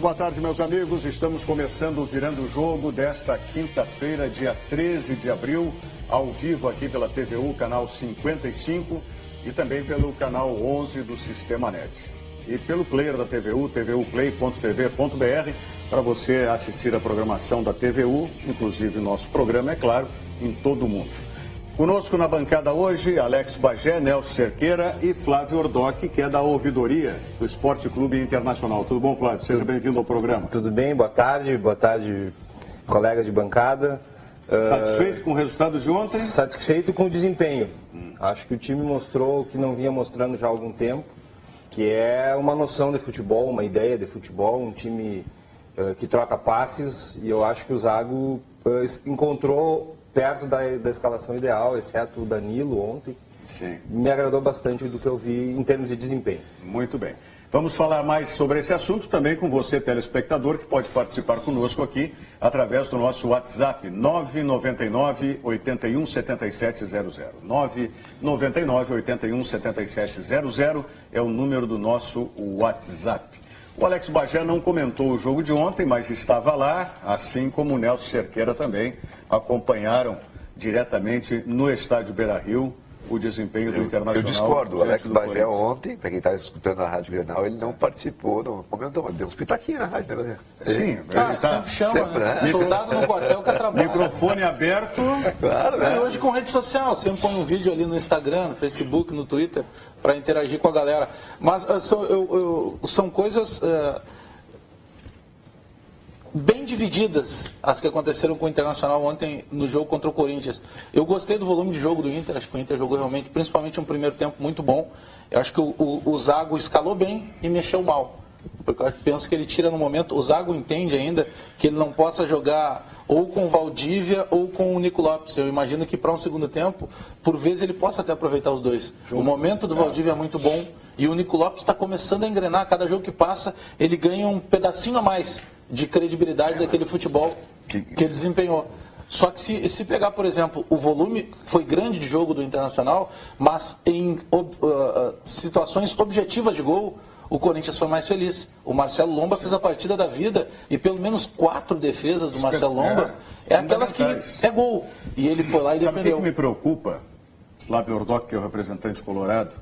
boa tarde, meus amigos. Estamos começando o Virando o Jogo desta quinta-feira, dia 13 de abril, ao vivo aqui pela TVU, canal 55, e também pelo canal 11 do Sistema Net. E pelo player da TVU, tvuplay.tv.br, para você assistir a programação da TVU, inclusive o nosso programa, é claro, em todo o mundo. Conosco na bancada hoje, Alex Bagé, Nelson Cerqueira e Flávio Ordoc, que é da ouvidoria do Esporte Clube Internacional. Tudo bom, Flávio? Seja bem-vindo ao programa. Tudo bem, boa tarde, colegas de bancada. Satisfeito com o resultado de ontem? Satisfeito com o desempenho. Acho que o time mostrou o que não vinha mostrando já há algum tempo, que é uma noção de futebol, uma ideia de futebol, um time que troca passes, e eu acho que o Zago encontrou perto da escalação ideal, exceto o Danilo ontem. Sim. Me agradou bastante do que eu vi em termos de desempenho. Muito bem. Vamos falar mais sobre esse assunto também com você, telespectador, que pode participar conosco aqui através do nosso WhatsApp, 999 81 7700. 999 81 7700 é o número do nosso WhatsApp. O Alex Bagé não comentou o jogo de ontem, mas estava lá, assim como o Nelson Cerqueira também acompanharam diretamente no estádio Beira-Rio o desempenho do Internacional. Eu discordo, o Alex Bagé ontem, para quem está escutando a Rádio Grenal, ele não participou, não comentou, mas deu uns pitaquinhos na rádio, né? Sim, ele sempre chama, sempre, né? Soldado no quartel que é trabalho. Microfone aberto. Claro, né? E hoje com rede social, sempre põe um vídeo ali no Instagram, no Facebook, no Twitter, para interagir com a galera. Mas são coisas bem divididas as que aconteceram com o Internacional ontem no jogo contra o Corinthians. Eu gostei do volume de jogo do Inter, acho que o Inter jogou realmente, principalmente um primeiro tempo muito bom. Eu acho que o Zago escalou bem e mexeu mal. Porque eu penso que ele tira no momento, o Zago entende ainda que ele não possa jogar ou com o Valdívia ou com o Nico Lopes. Eu imagino que para um segundo tempo, por vezes ele possa até aproveitar os dois. O momento do Valdívia é muito bom e o Nico Lopes está começando a engrenar. Cada jogo que passa, ele ganha um pedacinho a mais de credibilidade daquele futebol que ele desempenhou. Só que se pegar, por exemplo, o volume foi grande de jogo do Internacional, mas em situações objetivas de gol, o Corinthians foi mais feliz. O Marcelo Lomba fez a partida da vida e pelo menos 4 defesas do Marcelo Lomba é aquelas que é gol. E ele foi lá e defendeu. Sabe o que me preocupa? Flávio Ordoc, que é o representante colorado,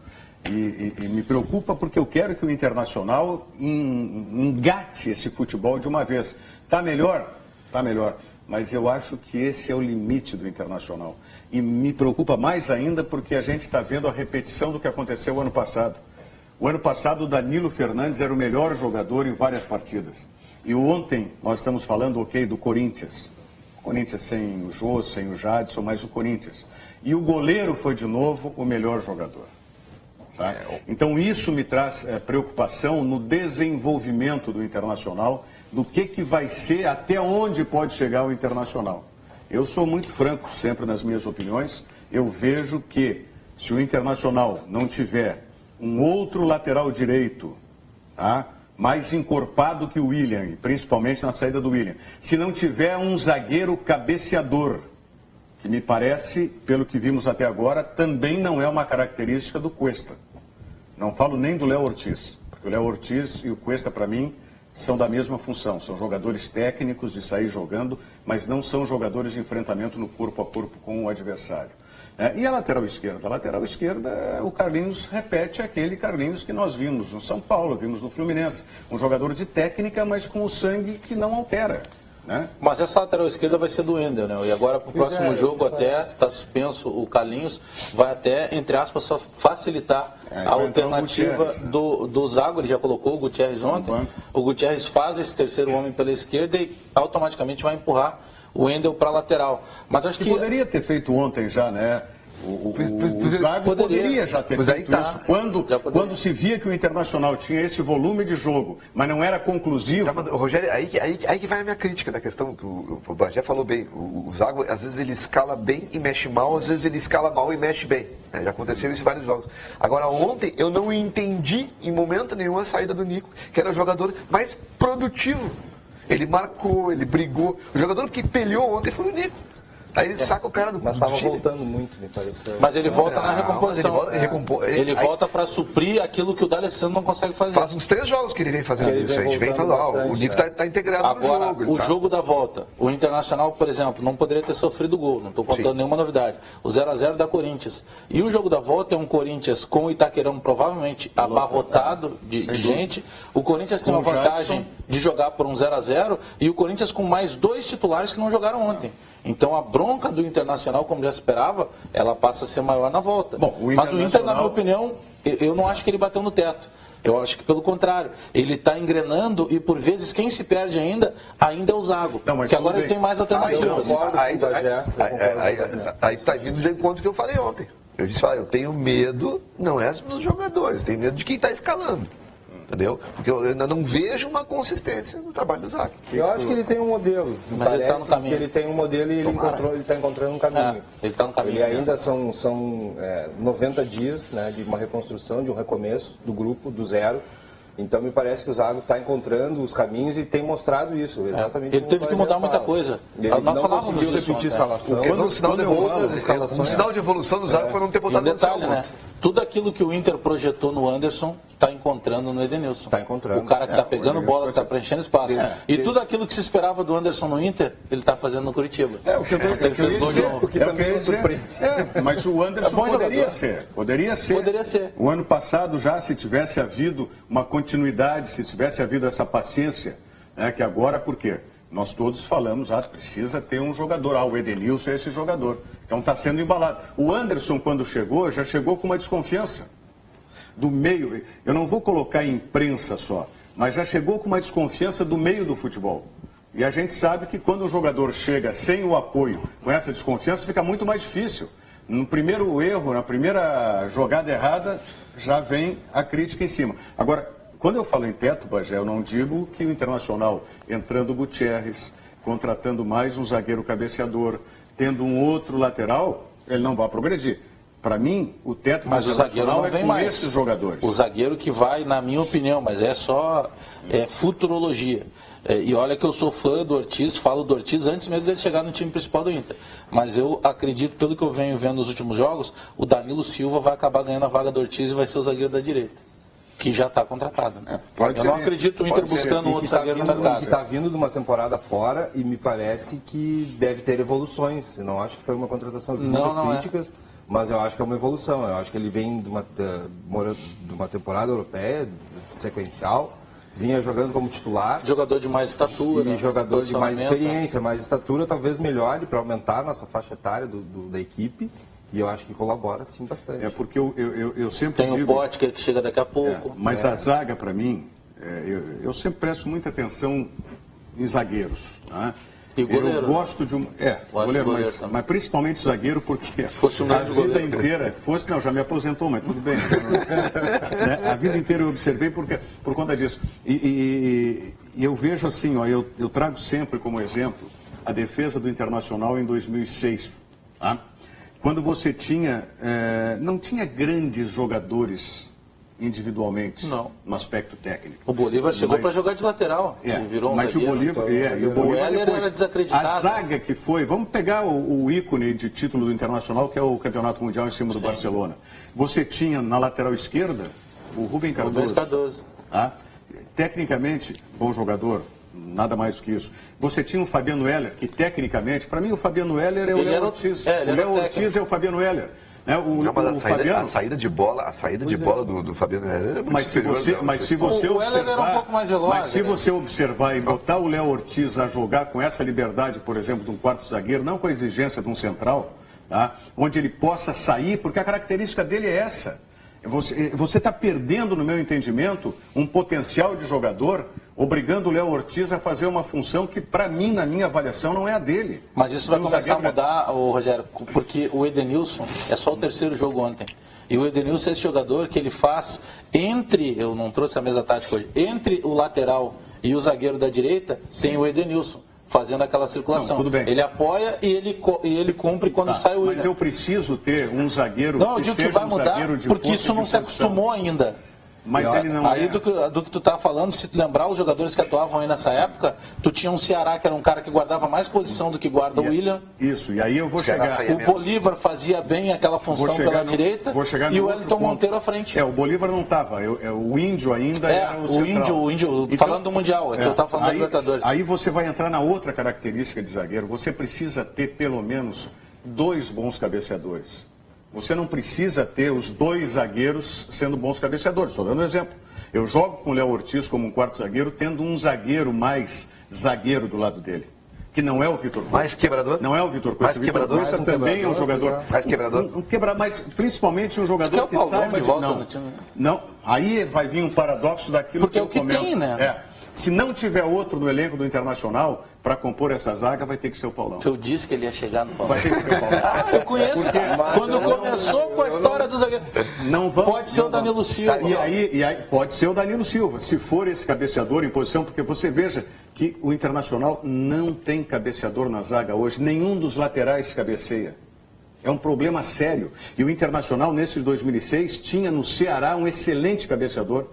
e me preocupa porque eu quero que o Internacional engate esse futebol de uma vez. Tá melhor? Tá melhor. Mas eu acho que esse é o limite do Internacional. E me preocupa mais ainda porque a gente está vendo a repetição do que aconteceu ano passado. O ano passado, o Danilo Fernandes era o melhor jogador em várias partidas. E ontem, nós estamos falando, do Corinthians. O Corinthians sem o Jô, sem o Jadson, mas o Corinthians. E o goleiro foi, de novo, o melhor jogador. Sabe? Então, isso me traz preocupação no desenvolvimento do Internacional, do que vai ser, até onde pode chegar o Internacional. Eu sou muito franco, sempre nas minhas opiniões. Eu vejo que, se o Internacional não tiver um outro lateral direito, tá, mais encorpado que o William, principalmente na saída do William, se não tiver um zagueiro cabeceador, que me parece, pelo que vimos até agora, também não é uma característica do Cuesta. Não falo nem do Léo Ortiz, porque o Léo Ortiz e o Cuesta, para mim, são da mesma função. São jogadores técnicos de sair jogando, mas não são jogadores de enfrentamento no corpo a corpo com o adversário. E a lateral esquerda? A lateral esquerda, o Carlinhos repete aquele Carlinhos que nós vimos no São Paulo, vimos no Fluminense. Um jogador de técnica, mas com o sangue que não altera. Né? Mas essa lateral esquerda vai ser do Wendel, né? E agora para o próximo jogo até está suspenso o Carlinhos, vai até, entre aspas, facilitar a alternativa do Zago. Ele já colocou o Gutierrez ontem. O Gutierrez faz esse terceiro homem pela esquerda e automaticamente vai empurrar o Wendel para a lateral. Mas acho que poderia ter feito ontem já, né? O Zago poderia já ter feito isso. Quando se via que o Internacional tinha esse volume de jogo, mas não era conclusivo. Tá, mas, Rogério, aí que vai a minha crítica da questão, que o Bagé falou bem. O Zago, às vezes ele escala bem e mexe mal, às vezes ele escala mal e mexe bem. Né? Já aconteceu isso em vários jogos. Agora, ontem, eu não entendi em momento nenhum a saída do Nico, que era o jogador mais produtivo. Ele marcou, ele brigou. O jogador que peleou ontem foi o Nico. Aí ele saca o cara do Mas estava time. voltando muito, me pareceu. Mas ele volta na recomposição. Ele Aí volta para suprir aquilo que o D'Alessandro não consegue fazer. faz uns 3 jogos que ele vem fazendo Ele isso. vem A gente vem voltando falando, bastante, o Nico né? tá integrado Agora, no jogo. o jogo da volta. O Internacional, por exemplo, não poderia ter sofrido gol. Não estou contando Sim. nenhuma novidade. O 0-0 da Corinthians. E o jogo da volta é um Corinthians com o Itaquerão provavelmente abarrotado de gente. O Corinthians tem uma Com o vantagem Jadson. de jogar por um 0-0 e o Corinthians com mais 2 titulares que não jogaram ontem. Então a bronca do Internacional, como já esperava, ela passa a ser maior na volta. Bom, o Mas o Inter, na minha Internacional- opinião, eu não acho que ele bateu no teto. Eu acho que pelo contrário, ele está engrenando e por vezes quem se perde ainda é o Zago. Não, mas Porque agora tudo ele bem. tem mais alternativas. concordo. Aí está vindo de encontro que eu falei ontem. Eu disse, eu tenho medo, não é dos jogadores, eu tenho medo de quem está escalando. Entendeu? Porque eu ainda não vejo uma consistência no trabalho do Zago. Eu acho que ele tem um modelo. Mas ele tá no caminho. Que ele tem um modelo e ele está encontrando um caminho. Ele está no caminho. Ele ainda são 90 dias, né, de uma reconstrução, de um recomeço do grupo, do zero. Então me parece que o Zago está encontrando os caminhos e tem mostrado isso. Exatamente. Ele teve que mudar muita coisa. Ele Nós não falávamos conseguiu disso repetir a ontem. escalação. Um sinal de evolução do Zago foi não ter E botado um no detalhe, Anselmo né? Tudo aquilo que o Inter projetou no Anderson está encontrando no Edenilson. Tá encontrando. O cara que está pegando o bola, que está Edenilson preenchendo espaço. E tudo aquilo que se esperava do Anderson no Inter, ele está fazendo no Curitiba. O que eu Ele fez gol de novo. o que também me surpreende. Mas o Anderson bom poderia jogador. ser. Poderia ser. Poderia ser. O ano passado já, se tivesse havido uma continuidade, se tivesse havido essa paciência, né, que agora, por quê? Nós todos falamos, precisa ter um jogador. O Edenilson é esse jogador. Então está sendo embalado. O Anderson, quando chegou, já chegou com uma desconfiança do meio. Eu não vou colocar imprensa só, mas já chegou com uma desconfiança do meio do futebol. E a gente sabe que quando o jogador chega sem o apoio, com essa desconfiança, fica muito mais difícil. No primeiro erro, na primeira jogada errada, já vem a crítica em cima. Agora, quando eu falo em teto, Bagé, eu não digo que o Internacional, entrando o Gutierrez, contratando mais um zagueiro cabeceador, tendo um outro lateral, ele não vai progredir. Para mim, o teto do Mas o zagueiro Internacional não vem com mais. esses jogadores. O zagueiro que vai, na minha opinião, mas é só futurologia. E olha que eu sou fã do Ortiz, falo do Ortiz antes mesmo dele chegar no time principal do Inter. Mas eu acredito, pelo que eu venho vendo nos últimos jogos, o Danilo Silva vai acabar ganhando a vaga do Ortiz e vai ser o zagueiro da direita, que já está contratado. Né? Pode Eu ser. não acredito o Inter Pode ser. buscando um outro zagueiro no mercado. Que está vindo de uma temporada fora e me parece que deve ter evoluções. Eu não acho que foi uma contratação de muitas Não é. críticas, mas eu acho que é uma evolução. Eu acho que ele vem de uma temporada europeia sequencial, vinha jogando como titular. Jogador de mais estatura. E jogador de mais posicionamento. experiência, mais estatura, talvez melhore para aumentar a nossa faixa etária da equipe. E eu acho que colabora, sim, bastante. É porque eu sempre Tem o digo... Potker que chega daqui a pouco. Mas a zaga, para mim, eu sempre presto muita atenção em zagueiros. Tá? E goleiro, eu gosto de um. Goleiro, mas principalmente zagueiro, porque Fosse um a grande vida goleiro. inteira. Não, já me aposentou, mas tudo bem. Né? A vida inteira eu observei por conta disso. E eu vejo assim, eu trago sempre como exemplo a defesa do Internacional em 2006. Tá? Quando você não tinha grandes jogadores individualmente no aspecto técnico. O Bolívar chegou para jogar de lateral. Ele virou um mas o zagueiro. Bolívar, e o Bolívar Heller depois, era desacreditado. a zaga que foi, vamos pegar o ícone de título do Internacional, que é o Campeonato Mundial em cima do Barcelona. Você tinha na lateral esquerda o Rubem Cardoso. Tá? Tecnicamente, bom jogador, nada mais do que isso. Você tinha o Fabiano Heller, que tecnicamente, para mim o Fabiano Heller é o Léo Ortiz. O Léo Ortiz é o Fabiano Heller. A saída de bola do Fabiano Heller é muito superior. Mas se você o Heller era um pouco mais veloz. Mas se você observar e botar o Léo Ortiz a jogar com essa liberdade, por exemplo, de um quarto zagueiro, não com a exigência de um central, tá? Onde ele possa sair, porque a característica dele é essa. Você está perdendo, no meu entendimento, um potencial de jogador, obrigando o Léo Ortiz a fazer uma função que, para mim, na minha avaliação, não é a dele. Mas isso vai começar a mudar, Rogério, porque o Edenilson é só o terceiro jogo ontem. E o Edenilson é esse jogador que ele faz eu não trouxe a mesa tática hoje, entre o lateral e o zagueiro da direita, tem o Edenilson fazendo aquela circulação. Não, tudo bem. Ele apoia e ele cumpre quando sai o William. Mas eu preciso ter um zagueiro que seja vai mudar, um zagueiro de porque força isso não de se posição. acostumou ainda. Mas ele não aí do que tu tá falando, se tu lembrar os jogadores que atuavam aí nessa época, tu tinha um Ceará que era um cara que guardava mais posição do que guarda o William. Isso, e aí eu vou Ceará chegar... O Bolívar fazia bem aquela função pela direita e o Wellington Monteiro à frente. O Bolívar não estava, o Índio ainda era o central. O Índio, então, falando do Mundial, que eu estava falando da Libertadores. Aí você vai entrar na outra característica de zagueiro, você precisa ter pelo menos 2 bons cabeceadores. Você não precisa ter os 2 zagueiros sendo bons cabeceadores. Estou dando um exemplo. Eu jogo com o Léo Ortiz como um quarto zagueiro, tendo um zagueiro mais zagueiro do lado dele. Que não é o Vitor Cuesta. Mais quebrador? Não é o Vitor Cuesta. Mais quebrador? O Vitor Cuesta também é um jogador. Mais quebrador? Mas principalmente um jogador que saiba de volta no time. Não, aí vai vir um paradoxo daquilo porque que eu comento. Porque é o que tem, né? Se não tiver outro no elenco do Internacional, para compor essa zaga, vai ter que ser o Paulão. Eu disse que ele ia chegar no Paulão. Vai ter que ser o Paulão. Eu conheço, quando começou com a história do zagueiro. Pode ser o Danilo Silva. E aí, pode ser o Danilo Silva, se for esse cabeceador em posição, porque você veja que o Internacional não tem cabeceador na zaga hoje, nenhum dos laterais cabeceia. É um problema sério. E o Internacional, nesse 2006, tinha no Ceará um excelente cabeceador.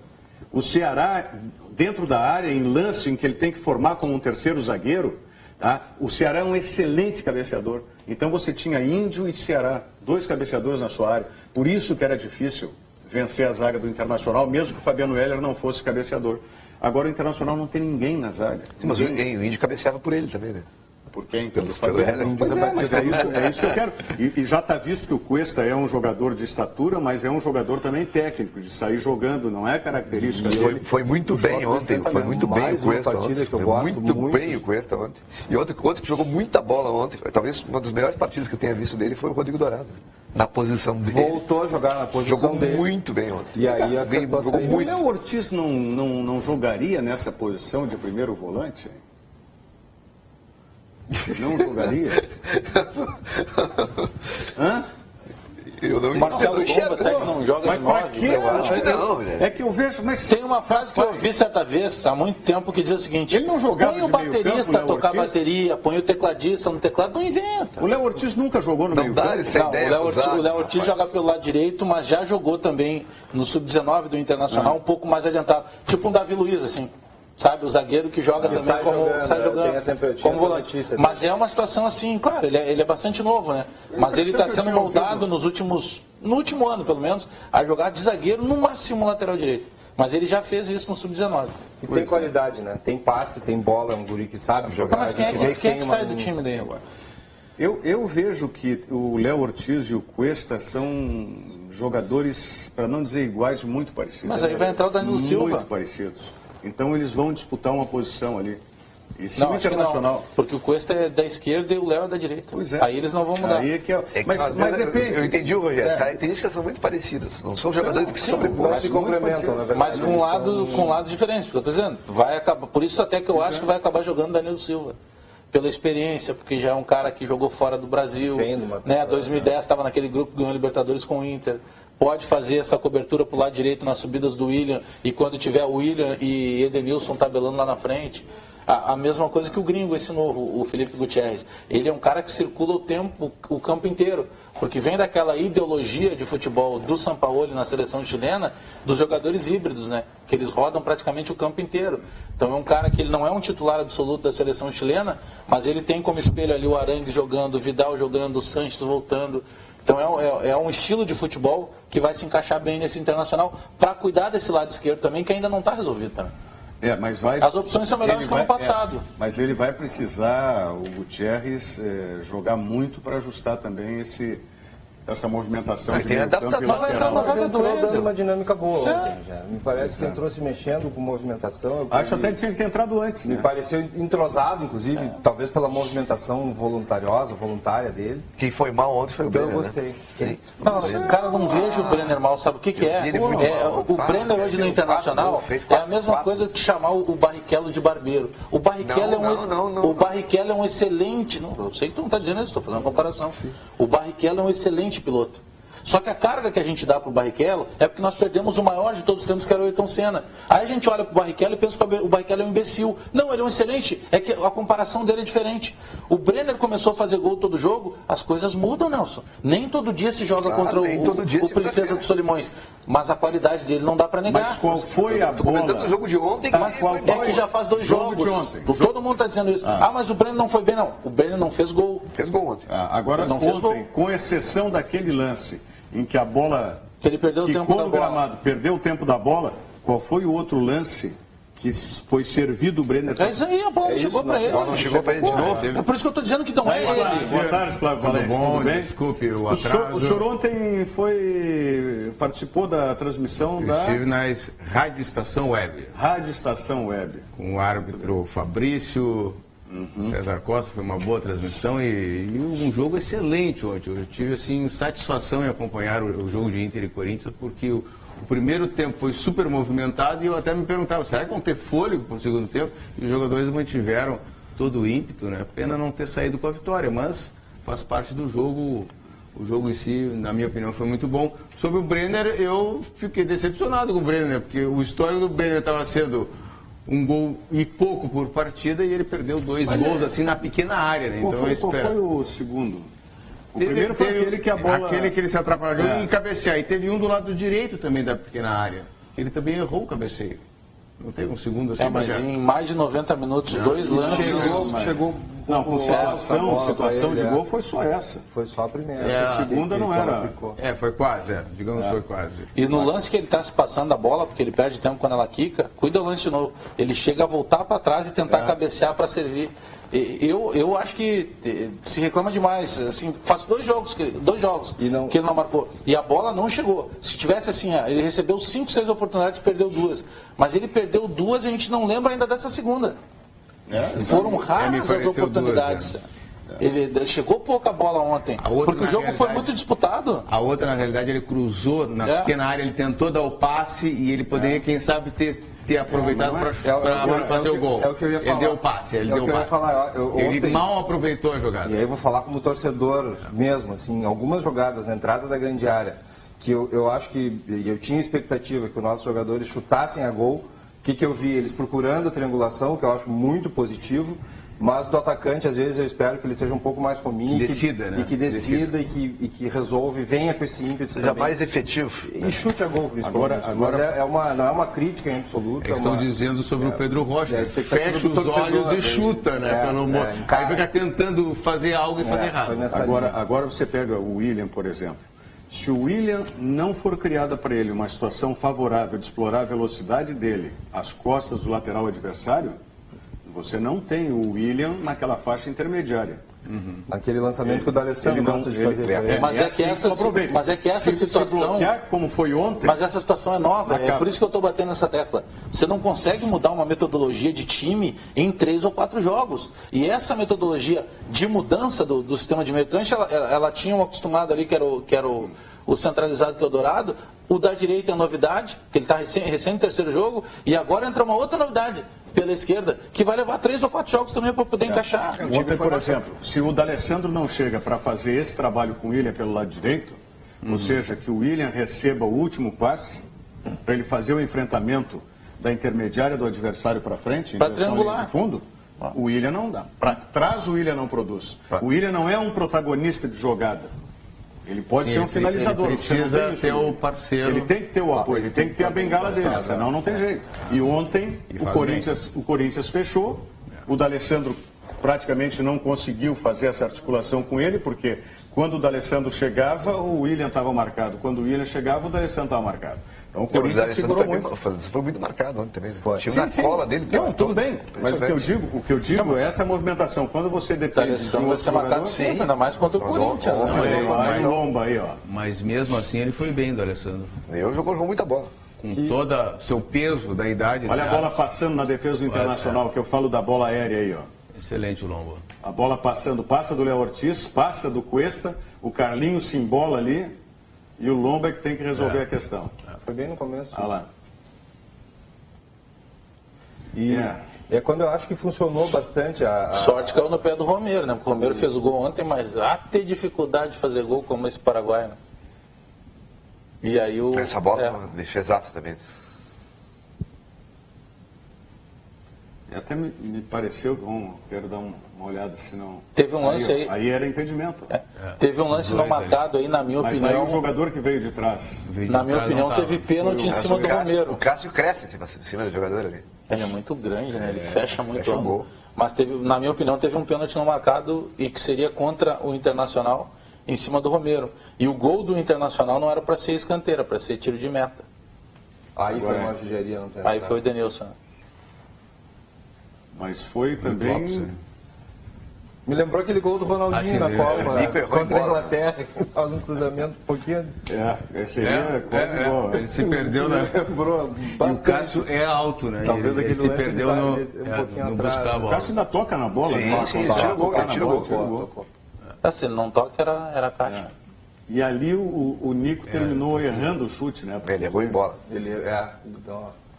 O Ceará, dentro da área, em lance em que ele tem que formar como um terceiro zagueiro, tá? O Ceará é um excelente cabeceador. Então você tinha Índio e Ceará, 2 cabeceadores na sua área. Por isso que era difícil vencer a zaga do Internacional, mesmo que o Fabiano Heller não fosse cabeceador. Agora o Internacional não tem ninguém na zaga. Sim, mas o Índio cabeceava por ele também, né? Por quem? Pelo Heller. Mas é isso que eu quero. E já está visto que o Cuesta é um jogador de estatura, mas é um jogador também técnico, de sair jogando, não é característica dele. Foi muito bem ontem, foi muito bem o Cuesta ontem. Muito bem o Cuesta ontem. E outro que jogou muita bola ontem, talvez uma das melhores partidas que eu tenha visto dele foi o Rodrigo Dourado. Na posição dele. Voltou a jogar na posição dele. Jogou muito bem ontem. E aí acertou a saída. O Léo Ortiz não jogaria nessa posição de primeiro volante? Não jogaria? Hã? Eu não Marcelo Lomba, será que não joga de 9? Eu acho que não, né? É que eu vejo, mas... Tem uma frase que eu ouvi certa vez, há muito tempo, que diz o seguinte: ele não jogava põe o de meio baterista campo, a tocar Léo Ortiz? bateria, põe o tecladista no teclado, não inventa. O Léo Ortiz nunca jogou no Não meio dá campo. essa ideia. O Léo Ortiz joga pelo lado direito, mas já jogou também no Sub-19 do Internacional, um pouco mais adiantado. Tipo um Davi Luiz, assim. Sabe, o zagueiro que joga também sai jogando como volante. Mas é uma situação assim, claro, ele é bastante novo, né? Mas ele está sendo moldado no último ano, pelo menos, a jogar de zagueiro, no máximo lateral direito. Mas ele já fez isso no Sub-19. E tem qualidade, né? Tem passe, tem bola, é um guri que sabe jogar. Mas quem é que sai do time daí agora? Eu vejo que o Léo Ortiz e o Cuesta são jogadores, para não dizer iguais, muito parecidos. Mas aí vai entrar o Danilo Silva. Muito parecidos. Então eles vão disputar uma posição ali. E se não, o Internacional... não, porque o Cuesta é da esquerda e o Léo é da direita. Pois é. Aí eles não vão mudar. Aí é que mas depende. Eu entendi, Rogério. As características são muito parecidas. Não são jogadores que se sobrepõem. Não se complementam, na verdade. Mas com lados diferentes. Porque eu estou dizendo, vai acabar, por isso até que eu acho que vai acabar jogando Danilo Silva. Pela experiência, porque já é um cara que jogou fora do Brasil. Né? 2010 estava naquele grupo que ganhou Libertadores com o Inter. Pode fazer essa cobertura para o lado direito nas subidas do William, e quando tiver o William e Edenilson tabelando lá na frente. A mesma coisa que o gringo, esse novo, o Felipe Gutierrez. Ele é um cara que circula o campo inteiro, porque vem daquela ideologia de futebol do Sampaoli na seleção chilena, dos jogadores híbridos, né? Que eles rodam praticamente o campo inteiro. Então é um cara que ele não é um titular absoluto da seleção chilena, mas ele tem como espelho ali o Arangues jogando, o Vidal jogando, o Sanches voltando. Então é um estilo de futebol que vai se encaixar bem nesse Internacional, para cuidar desse lado esquerdo também, que ainda não está resolvido também. Mas vai, as opções são melhores que no ano passado. Mas ele vai precisar, o Gutierrez, jogar muito para ajustar também essa movimentação de meio campo. Mas entrou dando uma dinâmica boa ontem, já. Me parece que entrou se mexendo com movimentação. Acho até que tinha que ter entrado antes. Me pareceu entrosado, inclusive, talvez pela movimentação voluntária dele. Quem foi mal ontem foi o Brenner. Eu gostei. Cara, não vejo o Brenner mal, sabe o que é? O Brenner hoje no Internacional é a mesma coisa que chamar o Barrichello de barbeiro. O Barrichello é um excelente... Não, eu sei que tu não está dizendo isso, estou fazendo uma comparação. O Barrichello é um excelente piloto. Só que a carga que a gente dá pro Barrichello é porque nós perdemos o maior de todos os tempos, que era o Ayrton Senna. Aí a gente olha pro Barrichello e pensa que o Barrichello é um imbecil. Não, ele é um excelente, é que a comparação dele é diferente. O Brenner começou a fazer gol todo jogo, as coisas mudam, Nelson. Nem todo dia se joga contra o Princesa dos Solimões. Mas a qualidade dele não dá para negar. Mas qual foi a bola? O jogo de ontem, É que já faz 2 jogos. Todo mundo está dizendo isso. Mas o Brenner não foi bem, não. O Brenner não fez gol. Fez gol ontem. Agora, não fez gol. Com exceção daquele lance em que a bola... Ele perdeu o tempo da bola. Gramado perdeu o tempo da bola, qual foi o outro lance que foi servido o Brenner? É isso aí, a bola não chegou para ele. A bola não chegou para ele de novo. É por isso que eu estou dizendo que não é ele. Boa tarde, Flávio Valente, tudo bem? Desculpe o atraso. O senhor ontem participou da transmissão Eu estive na Rádio Estação Web. Rádio Estação Web. Com o árbitro Fabrício, César Costa, foi uma boa transmissão e um jogo excelente ontem. Eu tive assim, satisfação em acompanhar o jogo de Inter e Corinthians, porque o primeiro tempo foi super movimentado e eu até me perguntava, será que vão ter fôlego para o segundo tempo? E os jogadores mantiveram todo o ímpeto, né? Pena não ter saído com a vitória, mas faz parte do jogo. O jogo em si, na minha opinião, foi muito bom. Sobre o Brenner, eu fiquei decepcionado com o Brenner, porque o histórico do Brenner estava sendo um gol e pouco por partida e ele perdeu 2 gols assim na pequena área, né? Qual foi o segundo? O primeiro foi aquele que a bola... Aquele que ele se atrapalhou em cabecear. E teve um do lado direito também da pequena área, que ele também errou o cabeceio. Não teve um segundo assim? Mas em mais de 90 minutos, 2 lances... Chegou... Não, com situação de gol foi só essa. Foi só a primeira. Essa segunda não era... Foi quase, digamos que foi quase. E no lance que ele está se passando a bola, porque ele perde tempo quando ela quica, cuida o lance de novo. Ele chega a voltar para trás e tentar cabecear para servir. Eu acho que se reclama demais. Assim, faz 2 jogos que ele não marcou. E a bola não chegou. Se tivesse assim, ele recebeu 5, 6 oportunidades e perdeu 2. Mas ele perdeu 2 e a gente não lembra ainda dessa segunda. Foram raras as oportunidades. Ele chegou pouca bola ontem, porque o jogo foi muito disputado. A outra, na realidade, ele cruzou na pequena área, ele tentou dar o passe e ele poderia, quem sabe, ter aproveitado para fazer o gol. É o que eu ia falar. Ele deu o passe, ele mal aproveitou a jogada. E aí eu vou falar como torcedor mesmo, assim, algumas jogadas na entrada da grande área, que eu acho que eu tinha expectativa que os nossos jogadores chutassem a gol. O que eu vi? Eles procurando a triangulação, que eu acho muito positivo, mas do atacante, às vezes, eu espero que ele seja um pouco mais fominho. Que decida e que resolve, venha com esse ímpeto seja também mais efetivo. E chute a gol, principalmente. Agora não é uma crítica em absoluto. Estão dizendo sobre o Pedro Rocha, fecha os olhos e chuta, né? Aí fica tentando fazer algo e fazer errado. Agora você pega o William, por exemplo. Se o William não for criada para ele uma situação favorável de explorar a velocidade dele às costas do lateral adversário, você não tem o William naquela faixa intermediária. Aquele lançamento que o D'Alessandro gosta de fazer. Mas é que essa situação... Se bloquear, como foi ontem... Mas essa situação é nova, é por isso que eu estou batendo nessa tecla. Você não consegue mudar uma metodologia de time em 3 ou 4 jogos. E essa metodologia de mudança do sistema de meio cancha, ela tinha um acostumado ali, que era o centralizado, que é o Dourado. O da direita é novidade, que ele está recém no 3º jogo, e agora entra uma outra novidade pela esquerda, que vai levar 3 ou 4 jogos também para poder encaixar. Ontem, por exemplo, se o D'Alessandro não chega para fazer esse trabalho com o William pelo lado direito, ou seja, que o William receba o último passe, para ele fazer o enfrentamento da intermediária do adversário para frente, em direção à linha de fundo, o William não dá. Para trás o William não produz. O William não é um protagonista de jogada. Ele pode ser um finalizador. Ele precisa ter o parceiro. Ele tem que ter o apoio, ele tem que ter a bengala dele, senão não tem jeito. E ontem o Corinthians fechou, o D'Alessandro praticamente não conseguiu fazer essa articulação com ele, porque quando o D'Alessandro chegava, o William estava marcado. Quando o William chegava, o D'Alessandro estava marcado. Então o Corinthians segurou muito. Foi muito marcado ontem também. Tinha na cola dele. Não, tudo bem. Mas o que eu digo é essa movimentação. Quando você depende de vai ser marcado sempre, ainda mais contra o Corinthians. Olha o Lomba aí, ó. Mas mesmo assim ele foi bem, do Alessandro. Eu jogou muita bola. Com todo o seu peso da idade. Olha a bola passando na defesa do Internacional, que eu falo da bola aérea aí, ó. Excelente o Lomba. A bola passando, passa do Léo Ortiz, passa do Cuesta, o Carlinhos se embola ali e o Lomba é que tem que resolver a questão. Foi bem no começo. Ah lá. E é quando eu acho que funcionou bastante Sorte caiu no pé do Romero, né? Porque o Romero fez o gol ontem, mas ter dificuldade de fazer gol como esse Paraguai, né? E aí Essa bola é uma defesaça também. Até me pareceu, quero dar uma olhada, senão... Teve um lance aí... Aí era impedimento. Teve um lance não marcado aí, na minha Mas opinião... aí o jogador que veio de trás... Na minha opinião, teve pênalti em cima do Romero. O Cássio cresce em cima do jogador ali. Ele é muito grande, né? Ele fecha muito fecha o ângulo. gol. Mas na minha opinião, teve um pênalti não marcado e que seria contra o Internacional em cima do Romero. E o gol do Internacional não era para ser escanteio, era para ser tiro de meta. Aí foi uma judiaria, não tem. Aí foi o Denilson. Mas foi também... Me lembrou aquele gol do Ronaldinho na Copa, Nico errou contra a em bola. Inglaterra, que faz um cruzamento um pouquinho. Seria quase igual. Ele se perdeu na... Lembrou E o bastante. Cássio é alto, né? Talvez ele aquele se lance perdeu ele no, vai um pouquinho no atrás. buscar a O bola. Cássio ainda toca na bola. Sim, né? sim, ele tira o gol, Tocar ele na tira o bola, gol. tira o gol. Se ele não toca, era caixa. E ali o Nico terminou errando o chute, né? Ele errou em bola. Ele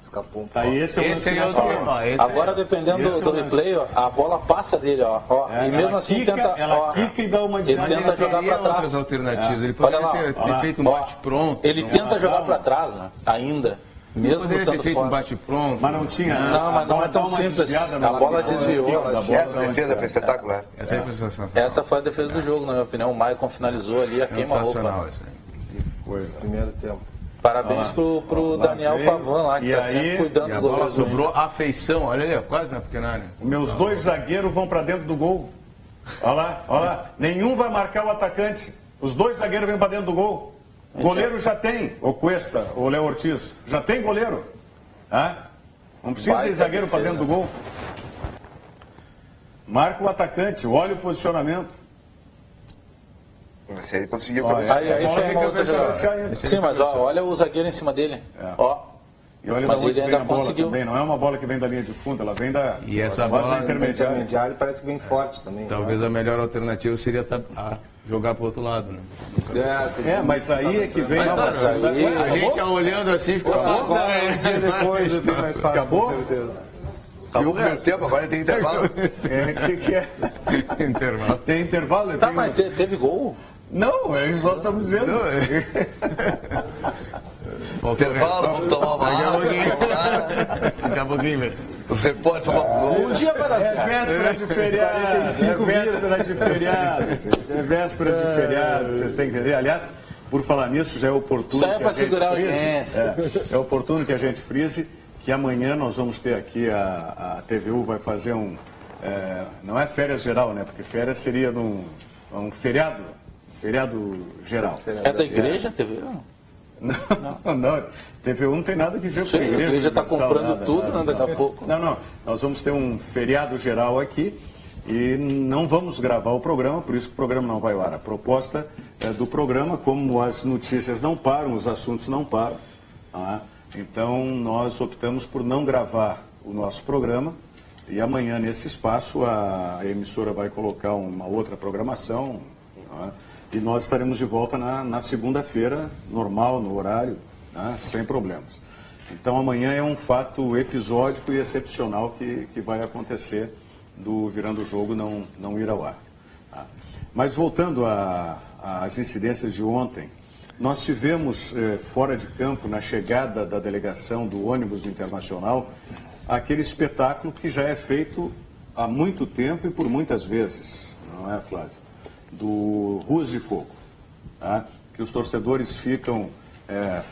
escapou um pouco. Aí esse é o lance Esse aí é o final. tema. Esse Agora, dependendo esse é do o lance. replay, ó, a bola passa dele, ó. E mesmo Ela assim quica, tenta. ela quica e dá uma Ele desviada. tenta jogar teria pra trás. outras alternativas. Ele Olha lá, poderia ter feito um Ó, bate-pronto. Ele tenta jogar pra trás, né? Ainda. Mesmo Poderia ter estando feito um fora. bate-pronto. Mas não tinha. Não, mas não é tão dá uma simples. desviada A na bola lateral, desviou, quica da bola, Essa dá uma defesa foi desviada. espetacular. Essa aí foi sensacional. Essa foi a defesa do jogo, na minha opinião. O Maicon finalizou ali a queima-roupa. Sensacional essa aí. Primeiro tempo. Parabéns pro Lá Daniel veio. Pavan lá, que E tá aí- sempre E cuidando a do bola goleiro. sobrou a feição. Olha ali, ó, quase na pequena área. Meus dois zagueiros vão para dentro do gol. Olha lá, olha lá. Nenhum vai marcar o atacante. Os dois zagueiros vêm para dentro do gol. Goleiro já tem, o Cuesta, o Léo Ortiz. Já tem goleiro. Não precisa Baita ir zagueiro para defesa. dentro do gol. Marca o atacante, olha o posicionamento. Mas ele conseguiu. Ó, Aí, Aí Bola foi tem uma que outra fechar jogada. ainda. Sim, mas ó, olha o zagueiro em cima dele. Ó. E olha Mas da onde ele vem ainda a bola conseguiu. também. Não é uma bola que vem da linha de fundo, ela vem da E essa base bola intermediária. Intermediário parece que vem forte também. Talvez a melhor alternativa seria jogar pro outro lado, né? Mas aí é que vem. Mas, Mas cara, aí- a gente olhando assim fica fácil. Agora, um dia depois, é bem mais fácil. Acabou? Com certeza. acabou o primeiro tempo, agora tem intervalo. Que é? Intervalo. Tem intervalo? Tá, Tem mas teve gol? Não, é isso que nós estamos dizendo. Intervalo, vamos tomar uma água. Vamos lá. Daqui a pouquinho, velho. Os repórteres vão pra Um dia para É véspera de feriado. É véspera de feriado, gente. É véspera de feriado, vocês têm que entender. Aliás, por falar nisso, já é oportuno. Isso aí é que pra a gente segurar a frise. audiência. É oportuno que a gente frise que amanhã nós vamos ter aqui, a TVU vai fazer não é férias geral, né? Porque férias seria um feriado geral. É da igreja, TV? Não, TVU não tem nada a ver com a Sim, a igreja. igreja está Universal, comprando nada, tudo, nada, né, daqui a pouco. Não, nós vamos ter um feriado geral aqui e não vamos gravar o programa, por isso que o programa não vai ao ar. A proposta do programa, como as notícias não param, os assuntos não param, então nós optamos por não gravar o nosso programa e amanhã nesse espaço a emissora vai colocar uma outra programação, e nós estaremos de volta na segunda-feira, normal, no horário, sem problemas. Então amanhã é um fato episódico e excepcional que vai acontecer do Virando o Jogo não ir ao ar. Mas voltando às incidências de ontem, nós tivemos fora de campo, na chegada da delegação do ônibus do Internacional, aquele espetáculo que já é feito há muito tempo e por muitas vezes, não é, Flávio? Do Ruas de Fogo, que os torcedores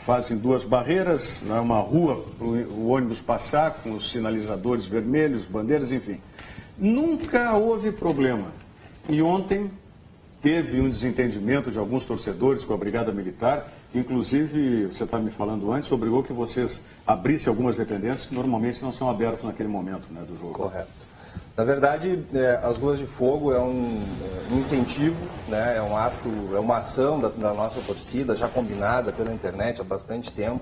fazem duas barreiras, não é uma rua para o ônibus passar, com os sinalizadores vermelhos, bandeiras, enfim. Nunca houve problema. E ontem teve um desentendimento de alguns torcedores com a Brigada Militar, que inclusive, você está me falando antes, obrigou que vocês abrissem algumas dependências que normalmente não são abertas naquele momento, né, do jogo. Correto. Na verdade, as Ruas de Fogo é um incentivo, né? É um ato, é uma ação da nossa torcida, já combinada pela internet há bastante tempo.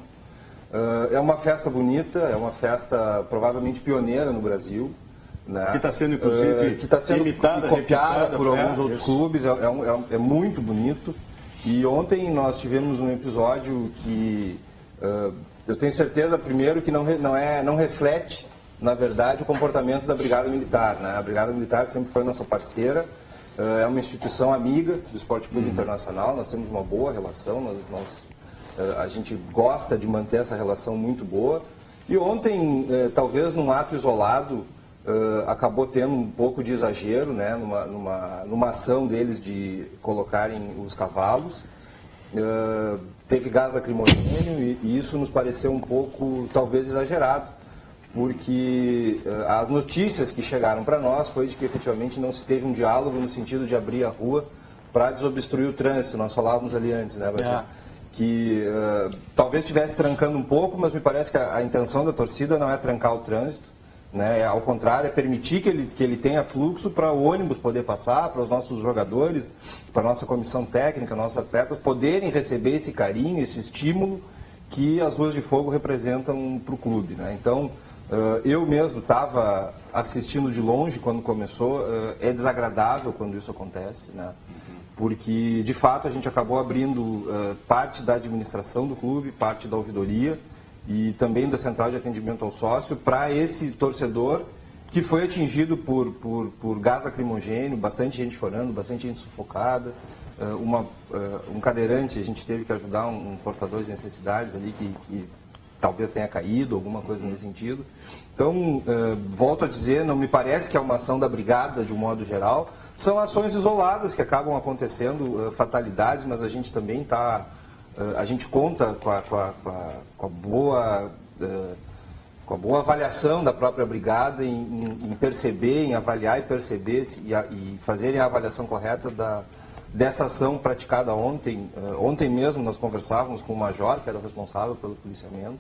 É uma festa bonita, é uma festa provavelmente pioneira no Brasil. Né? Que está sendo, inclusive, que está sendo imitada, copiada replicada, por alguns outros clubes, é muito bonito. E ontem nós tivemos um episódio que eu tenho certeza, primeiro, que não reflete, na verdade, o comportamento da Brigada Militar. Né? A Brigada Militar sempre foi nossa parceira, é uma instituição amiga do Esporte Clube Internacional, nós temos uma boa relação, nós A gente gosta de manter essa relação muito boa. E ontem, talvez num ato isolado, acabou tendo um pouco de exagero, né, numa ação deles de colocarem os cavalos. Teve gás lacrimogêneo e isso nos pareceu um pouco, talvez, exagerado, porque as notícias que chegaram para nós foi de que efetivamente não se teve um diálogo no sentido de abrir a rua para desobstruir o trânsito. Nós falávamos ali antes, né, que talvez estivesse trancando um pouco, mas me parece que a intenção da torcida não é trancar o trânsito, né? Ao contrário, é permitir que ele tenha fluxo para o ônibus poder passar, para os nossos jogadores, para a nossa comissão técnica, nossos atletas poderem receber esse carinho, esse estímulo que as Ruas de Fogo representam para o clube, né? Então, eu mesmo estava assistindo de longe quando começou, é desagradável quando isso acontece, né? Porque, de fato, a gente acabou abrindo parte da administração do clube, parte da ouvidoria e também da central de atendimento ao sócio para esse torcedor que foi atingido por gás lacrimogêneo, bastante gente chorando, bastante gente sufocada, um cadeirante, a gente teve que ajudar um portador de necessidades ali que talvez tenha caído, alguma coisa nesse sentido. Então, volto a dizer, não me parece que é uma ação da brigada de um modo geral, são ações isoladas que acabam acontecendo, fatalidades, mas a gente também está... A gente conta com a boa avaliação da própria brigada em perceber, em avaliar e perceber e fazerem a avaliação correta dessa ação praticada ontem. Ontem mesmo nós conversávamos com o major, que era o responsável pelo policiamento,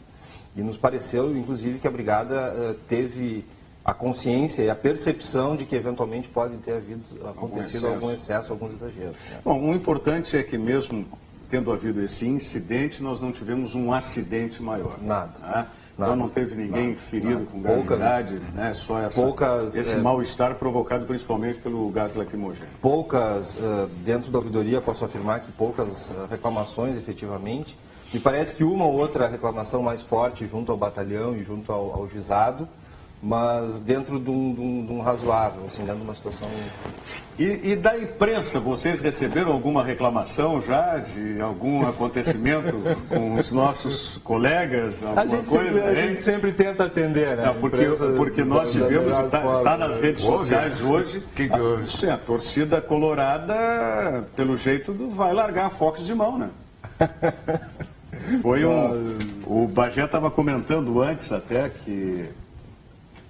e nos pareceu, inclusive, que a brigada teve a consciência e a percepção de que eventualmente pode ter acontecido algum excesso, alguns exageros. Né? Bom, o importante é que mesmo tendo havido esse incidente, nós não tivemos um acidente maior. Nada. Né? Então não teve ninguém ferido com gravidade, né? Só esse mal-estar provocado principalmente pelo gás lacrimogêneo. Dentro da ouvidoria posso afirmar que poucas reclamações efetivamente. Me parece que uma ou outra reclamação mais forte junto ao batalhão e junto ao juizado, mas dentro de um razoável, assim, dentro de uma situação... E da imprensa, vocês receberam alguma reclamação já de algum acontecimento com os nossos colegas? A gente sempre tenta atender, né? Não, porque nós tivemos, está nas redes sociais hoje, a torcida colorada, pelo jeito, vai largar a Fox de mão, né? O Bagé estava comentando antes até que...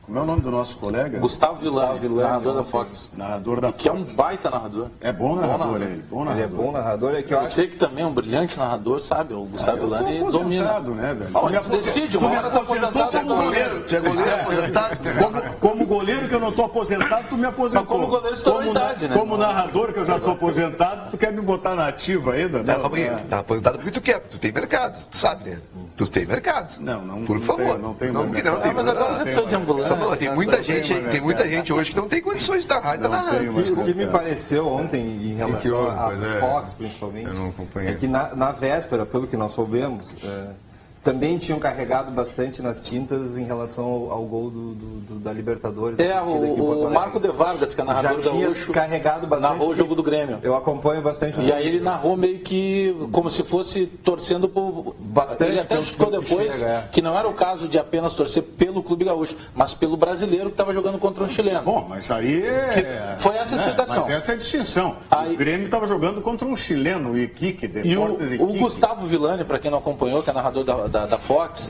Como é o nome do nosso colega? Gustavo Villani, narrador da Fox. Narrador da Fox. Que é um baita narrador. É bom narrador, ele. Ele é bom narrador. Você que também é um brilhante narrador, sabe? O Gustavo Villani domina. Né, velho? A gente decide, uma hora tá aposentado como goleiro. Tu é goleiro aposentado? Como goleiro que eu não estou aposentado, tu me aposentou. Mas como goleiro estourou a idade, né? Como narrador que eu já estou aposentado, tu quer me botar na ativa ainda? Não, só porque tá aposentado porque tu quer, tu tem mercado, tu sabe, né? Tu tem mercado. Não. Por favor. Não tem mercado. Mas agora você precisa de ambulância. Tem muita gente hoje que não tem condições de dar rádio na rádio. O que me pareceu ontem em relação à Fox, principalmente, é que na véspera, pelo que nós soubemos, também tinham carregado bastante nas tintas em relação ao gol da Libertadores. O Marco de Vargas, que é narrador gaúcho, carregado bastante, narrou o jogo do Grêmio. Eu acompanho bastante. E aí ele narrou meio que como se fosse torcendo por... Bastante. Ele até explicou depois que não era o caso de apenas torcer pelo Clube Gaúcho, mas pelo brasileiro que estava jogando contra um chileno. Bom, mas aí foi essa a explicação. Mas essa é a distinção. O Grêmio estava jogando contra um chileno, o Iquique, Deportes Iquique. O Gustavo Villani, para quem não acompanhou, que é narrador da Fox,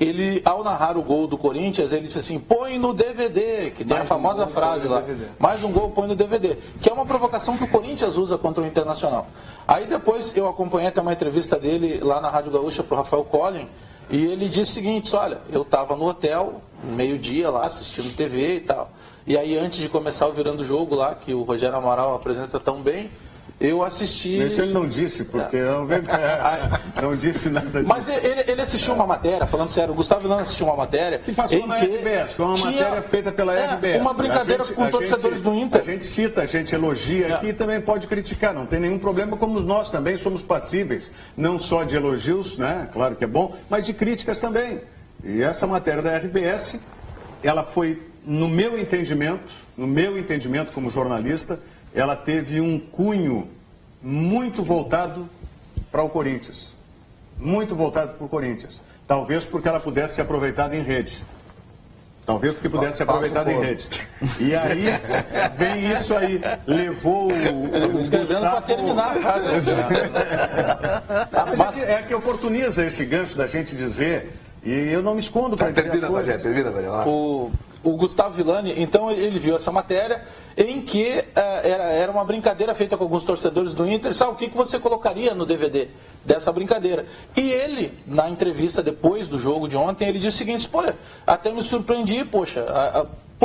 ele, ao narrar o gol do Corinthians, ele disse assim, põe no DVD, que tem a famosa frase lá, mais um gol, põe no DVD, que é uma provocação que o Corinthians usa contra o Internacional. Aí depois eu acompanhei até uma entrevista dele lá na Rádio Gaúcha para o Rafael Collin, e ele disse o seguinte, olha, eu estava no hotel, meio-dia lá, assistindo TV e tal, e aí antes de começar o Virando o Jogo lá, que o Rogério Amaral apresenta tão bem, eu assisti... Isso ele não disse, porque não disse nada disso. Mas ele assistiu uma matéria, falando sério, o Gustavo Villani assistiu uma matéria... Que passou na RBS, foi uma matéria feita pela RBS. Uma brincadeira com torcedores do Inter. A gente cita, a gente elogia aqui e também pode criticar, não tem nenhum problema, como nós também somos passíveis, não só de elogios, né, claro que é bom, mas de críticas também. E essa matéria da RBS, ela foi, no meu entendimento como jornalista, ela teve um cunho muito voltado para o Corinthians. muito voltada para o Corinthians. Talvez porque ela pudesse ser aproveitada em rede. Talvez porque pudesse ser aproveitada em rede. E aí, vem isso aí. Levou o Gustavo... para terminar a frase. Mas é que oportuniza esse gancho da gente dizer, e eu não me escondo para dizer as coisas. O Gustavo Villani, então, ele viu essa matéria em que era uma brincadeira feita com alguns torcedores do Inter. Sabe o que você colocaria no DVD dessa brincadeira? E ele, na entrevista depois do jogo de ontem, ele disse o seguinte: olha, até me surpreendi, poxa,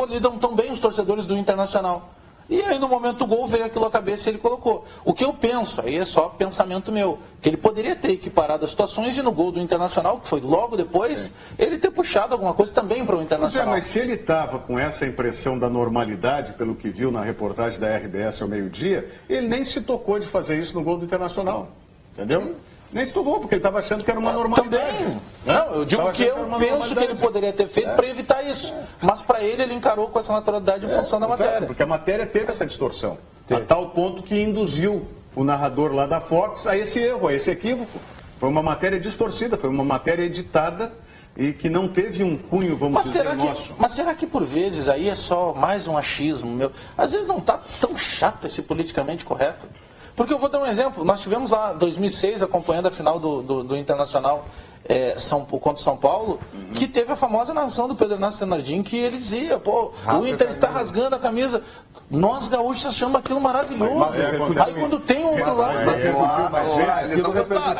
lidam tão bem os torcedores do Internacional. E aí, no momento do gol, veio aquilo à cabeça e ele colocou. O que eu penso, aí é só pensamento meu, que ele poderia ter equiparado as situações e no gol do Internacional, que foi logo depois, ele ter puxado alguma coisa também para o Internacional. Mas se ele estava com essa impressão da normalidade, pelo que viu na reportagem da RBS ao meio-dia, ele nem se tocou de fazer isso no gol do Internacional. Entendeu? Sim. Nem se tocou, porque ele estava achando que era uma normalidade. Também. Não, eu digo que eu penso que ele poderia ter feito para evitar isso. Mas para ele encarou com essa naturalidade em função da matéria. Porque a matéria teve essa distorção. A tal ponto que induziu o narrador lá da Fox a esse erro, a esse equívoco. Foi uma matéria distorcida, foi uma matéria editada e que não teve um cunho, vamos dizer, nosso. Mas será que por vezes aí é só mais um achismo meu? Às vezes não está tão chato esse politicamente correto. Porque eu vou dar um exemplo, nós tivemos lá em 2006 acompanhando a final do Internacional contra o São Paulo, que teve a famosa narração do Pedro Ernesto Tenardim, que ele dizia, o Inter está rasgando a camisa. Nós gaúchos achamos aquilo maravilhoso. Aí quando tem um outro lado...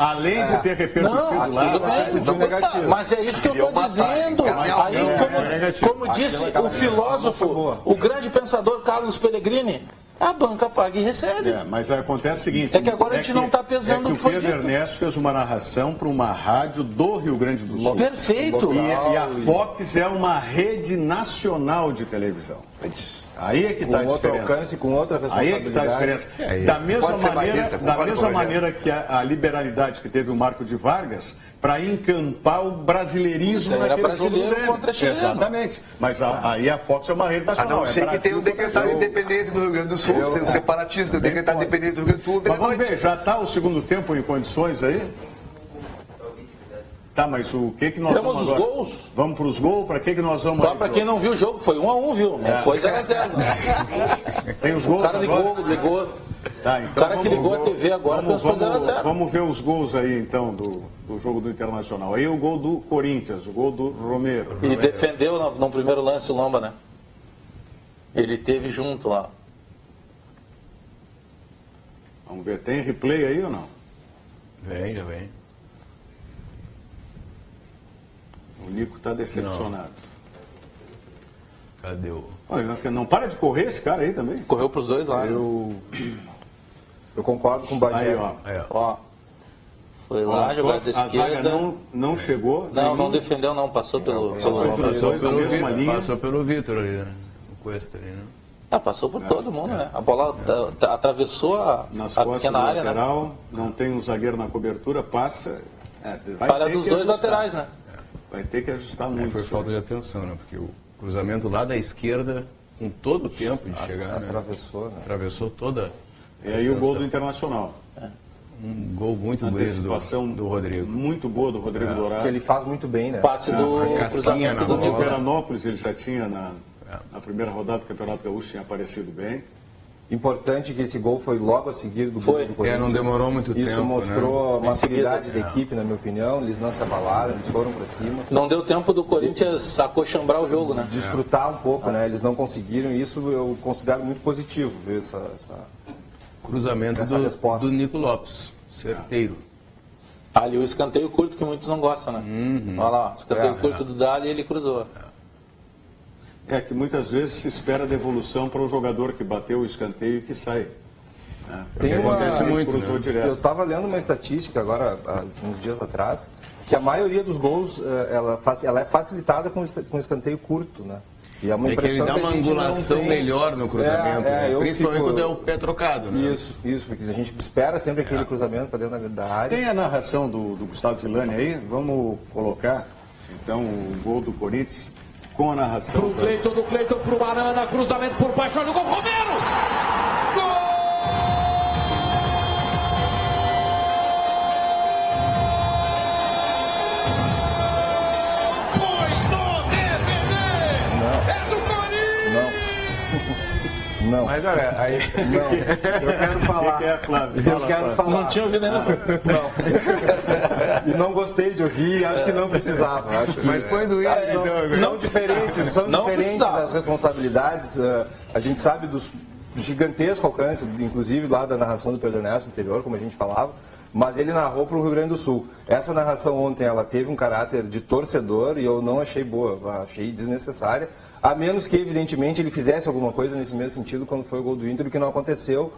Além de ter repercutido lá... Mas é isso que eu estou dizendo. Aí, como disse o filósofo, o grande pensador Carlos Pellegrini, a banca paga e recebe. Mas acontece o seguinte... É que agora a gente não está pesando o que foi dito. O Pedro Ernesto fez uma narração para uma rádio do Rio Grande do Sul. Perfeito. E a Fox é uma rede nacional de televisão. Aí é que está a diferença. Alcance, com outra responsabilidade. Aí é que está a diferença. Da mesma maneira que a liberalidade que teve o Marco de Vargas para encampar o brasileirismo naquele jogo contra chileno. Exatamente. Mas aí a Fox é uma rede nacional. A não ser que tem o decretado de independência do Rio Grande do Sul, o separatista, o decretado de independência do Rio Grande do Sul. Mas vamos ver, já está o segundo tempo em condições aí? Tá, mas o que nós temos vamos os agora? Gols? Vamos para os gols? Para que nós vamos? Só para quem não viu o jogo, foi 1-1, viu? Não foi 0-0. Tem os gols. O cara ligou. Tá, então o cara que ligou a TV agora pensou 0-0. Vamos ver os gols aí, então, do jogo do Internacional. Aí o gol do Corinthians, o gol do Romero. E defendeu no primeiro lance o Lomba, né? Ele teve junto lá. Vamos ver, tem replay aí ou não? Já vem. O Nico está decepcionado. Não. Cadê o... Olha, não para de correr esse cara aí também. Correu para os dois lá. Eu concordo com o Bagé. Aí, ó. Foi lá, jogada da esquerda. A zaga não chegou. Não defendeu, não. Passou pelo Vitor ali, né? O Cuesta ali, né? Passou por todo mundo, né? A bola atravessou a pequena área, lateral, né? Não tem um zagueiro na cobertura, passa... Falha dos dois laterais, né? Vai ter que ajustar muito. Foi falta de atenção, né? Porque o cruzamento lá da esquerda, com todo o tempo de chegar, atravessou, né? Atravessou toda. E aí o gol do Internacional. Um gol muito bonito do Rodrigo. Muito boa do Rodrigo Dourado. Que ele faz muito bem, né? Passe do cruzamento do Nico. Veranópolis ele já tinha na primeira rodada do Campeonato Gaúcho, tinha aparecido bem. Importante que esse gol foi logo a seguir do gol do Corinthians. Não demorou muito tempo. Isso mostrou a maturidade da equipe, na minha opinião. Eles não se abalaram, eles foram para cima. Não deu tempo do Corinthians acochambrar o jogo, né? Desfrutar um pouco, né? Eles não conseguiram e isso eu considero muito positivo, ver essa cruzamento do Nico Lopes, certeiro. Ali o escanteio curto que muitos não gostam, né? Olha lá, escanteio curto do Dali e ele cruzou. É que muitas vezes se espera devolução para o jogador que bateu o escanteio e que sai. Acontece muito, né? Eu estava lendo uma estatística agora, uns dias atrás, que a maioria dos gols ela é facilitada com escanteio curto, né? E é uma impressão que ele dá uma angulação melhor no cruzamento, né? Principalmente quando é o pé trocado, né? Isso, porque a gente espera sempre aquele cruzamento para dentro da área. Tem a narração do Gustavo Villani aí? Vamos colocar, então, o gol do Corinthians com a narração. Pro Cleiton, do Cleiton pro Arana, cruzamento por baixo, olha o gol, Romero! Gol! Não. Mas olha, aí... Não, eu quero falar. Eu quero falar. Não tinha ouvido ainda. Não. E não gostei de ouvir, acho que não precisava. Mas põe do Inter. São diferentes as responsabilidades. A gente sabe dos gigantesco alcance, inclusive lá da narração do Pedro Ernesto anterior, como a gente falava, mas ele narrou para o Rio Grande do Sul. Essa narração ontem, ela teve um caráter de torcedor e eu não achei boa, achei desnecessária, a menos que, evidentemente, ele fizesse alguma coisa nesse mesmo sentido quando foi o gol do Inter, o que não aconteceu,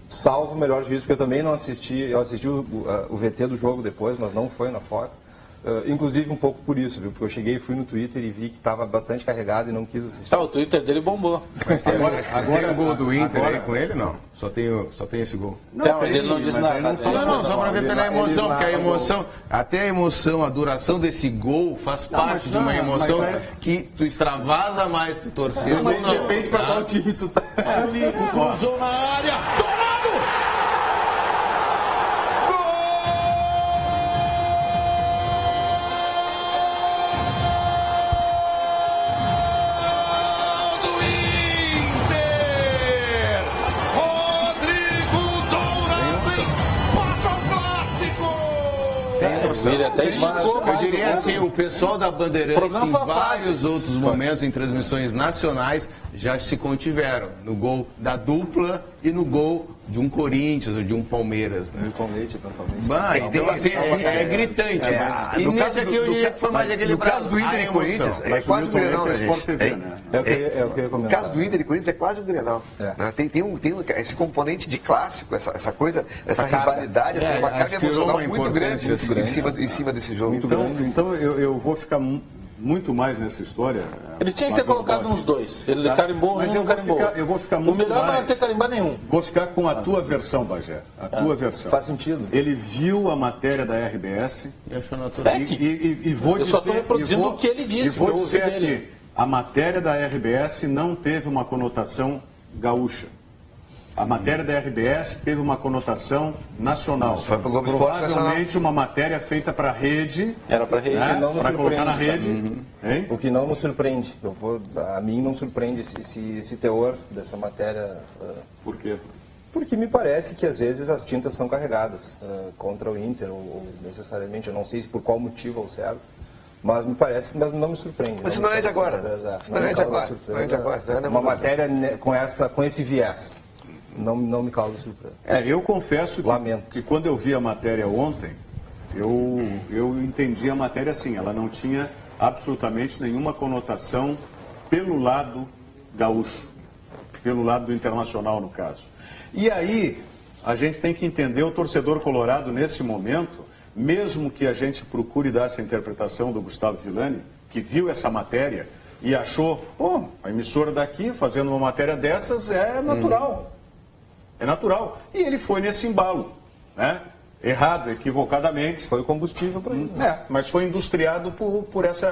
salvo o melhor juízo, porque eu também não assisti, eu assisti o VT do jogo depois, mas não foi na Fox. Inclusive um pouco por isso, viu? Porque eu cheguei, fui no Twitter e vi que estava bastante carregado e não quis assistir. O Twitter dele bombou. Mas agora o gol do Inter aí com ele, não? Só tem esse gol. Não, mas ele não disse nada. Não, só para ver pela emoção, porque a emoção, até a emoção, a duração desse gol faz parte de uma emoção que tu extravasa mais pro torcedor. Mas depende para qual time tu tá. Cruzou na área, dourado! Eu diria assim, o pessoal da Bandeirantes em vários outros momentos, em transmissões nacionais, já se contiveram no gol da dupla e no gol de um Corinthians ou de um Palmeiras, né? Com leite, eventualmente. Então, assim, é gritante. E nesse aqui eu diria que foi mais aquele braço. No caso do Inter e Corinthians, é quase um Grenal, né, gente? No caso do Inter e Corinthians é quase um Grenal. Tem esse componente de clássico, essa coisa, essa rivalidade, uma carga emocional muito grande em cima desse jogo. Então eu vou ficar muito mais nessa história. Ele tinha que ter colocado uns dois. Ele carimbou mas um, não carimbou. Eu vou ficar muito mais. O melhor não é ter carimbado nenhum. Vou ficar com a tua versão, Bagé. A tua versão. Faz sentido. Ele viu a matéria da RBS E achou natural. e vou eu dizer... só estou reproduzindo o que ele disse. E vou dizer aqui, a matéria da RBS não teve uma conotação gaúcha. A matéria da RBS teve uma conotação nacional. Foi pro Globo Esporte Provavelmente uma matéria feita para a rede. Era para a rede. Né? Para colocar na rede. O que não nos surpreende. A mim não surpreende esse teor dessa matéria. Por quê? Porque me parece que às vezes as tintas são carregadas contra o Inter, ou necessariamente, eu não sei se por qual motivo ao certo. Mas me parece, mas não me surpreende. Mas isso não é de agora. Não é de agora. Uma matéria com esse viés. Não me causa surpresa. Eu confesso que quando eu vi a matéria ontem, eu entendi a matéria assim, ela não tinha absolutamente nenhuma conotação pelo lado gaúcho, pelo lado do Internacional, no caso. E aí, a gente tem que entender o torcedor colorado nesse momento, mesmo que a gente procure dar essa interpretação do Gustavo Villani, que viu essa matéria e achou, a emissora daqui fazendo uma matéria dessas é natural. É natural. E ele foi nesse embalo, né? Errado, equivocadamente. Foi o combustível para ele. Mas foi industriado por essa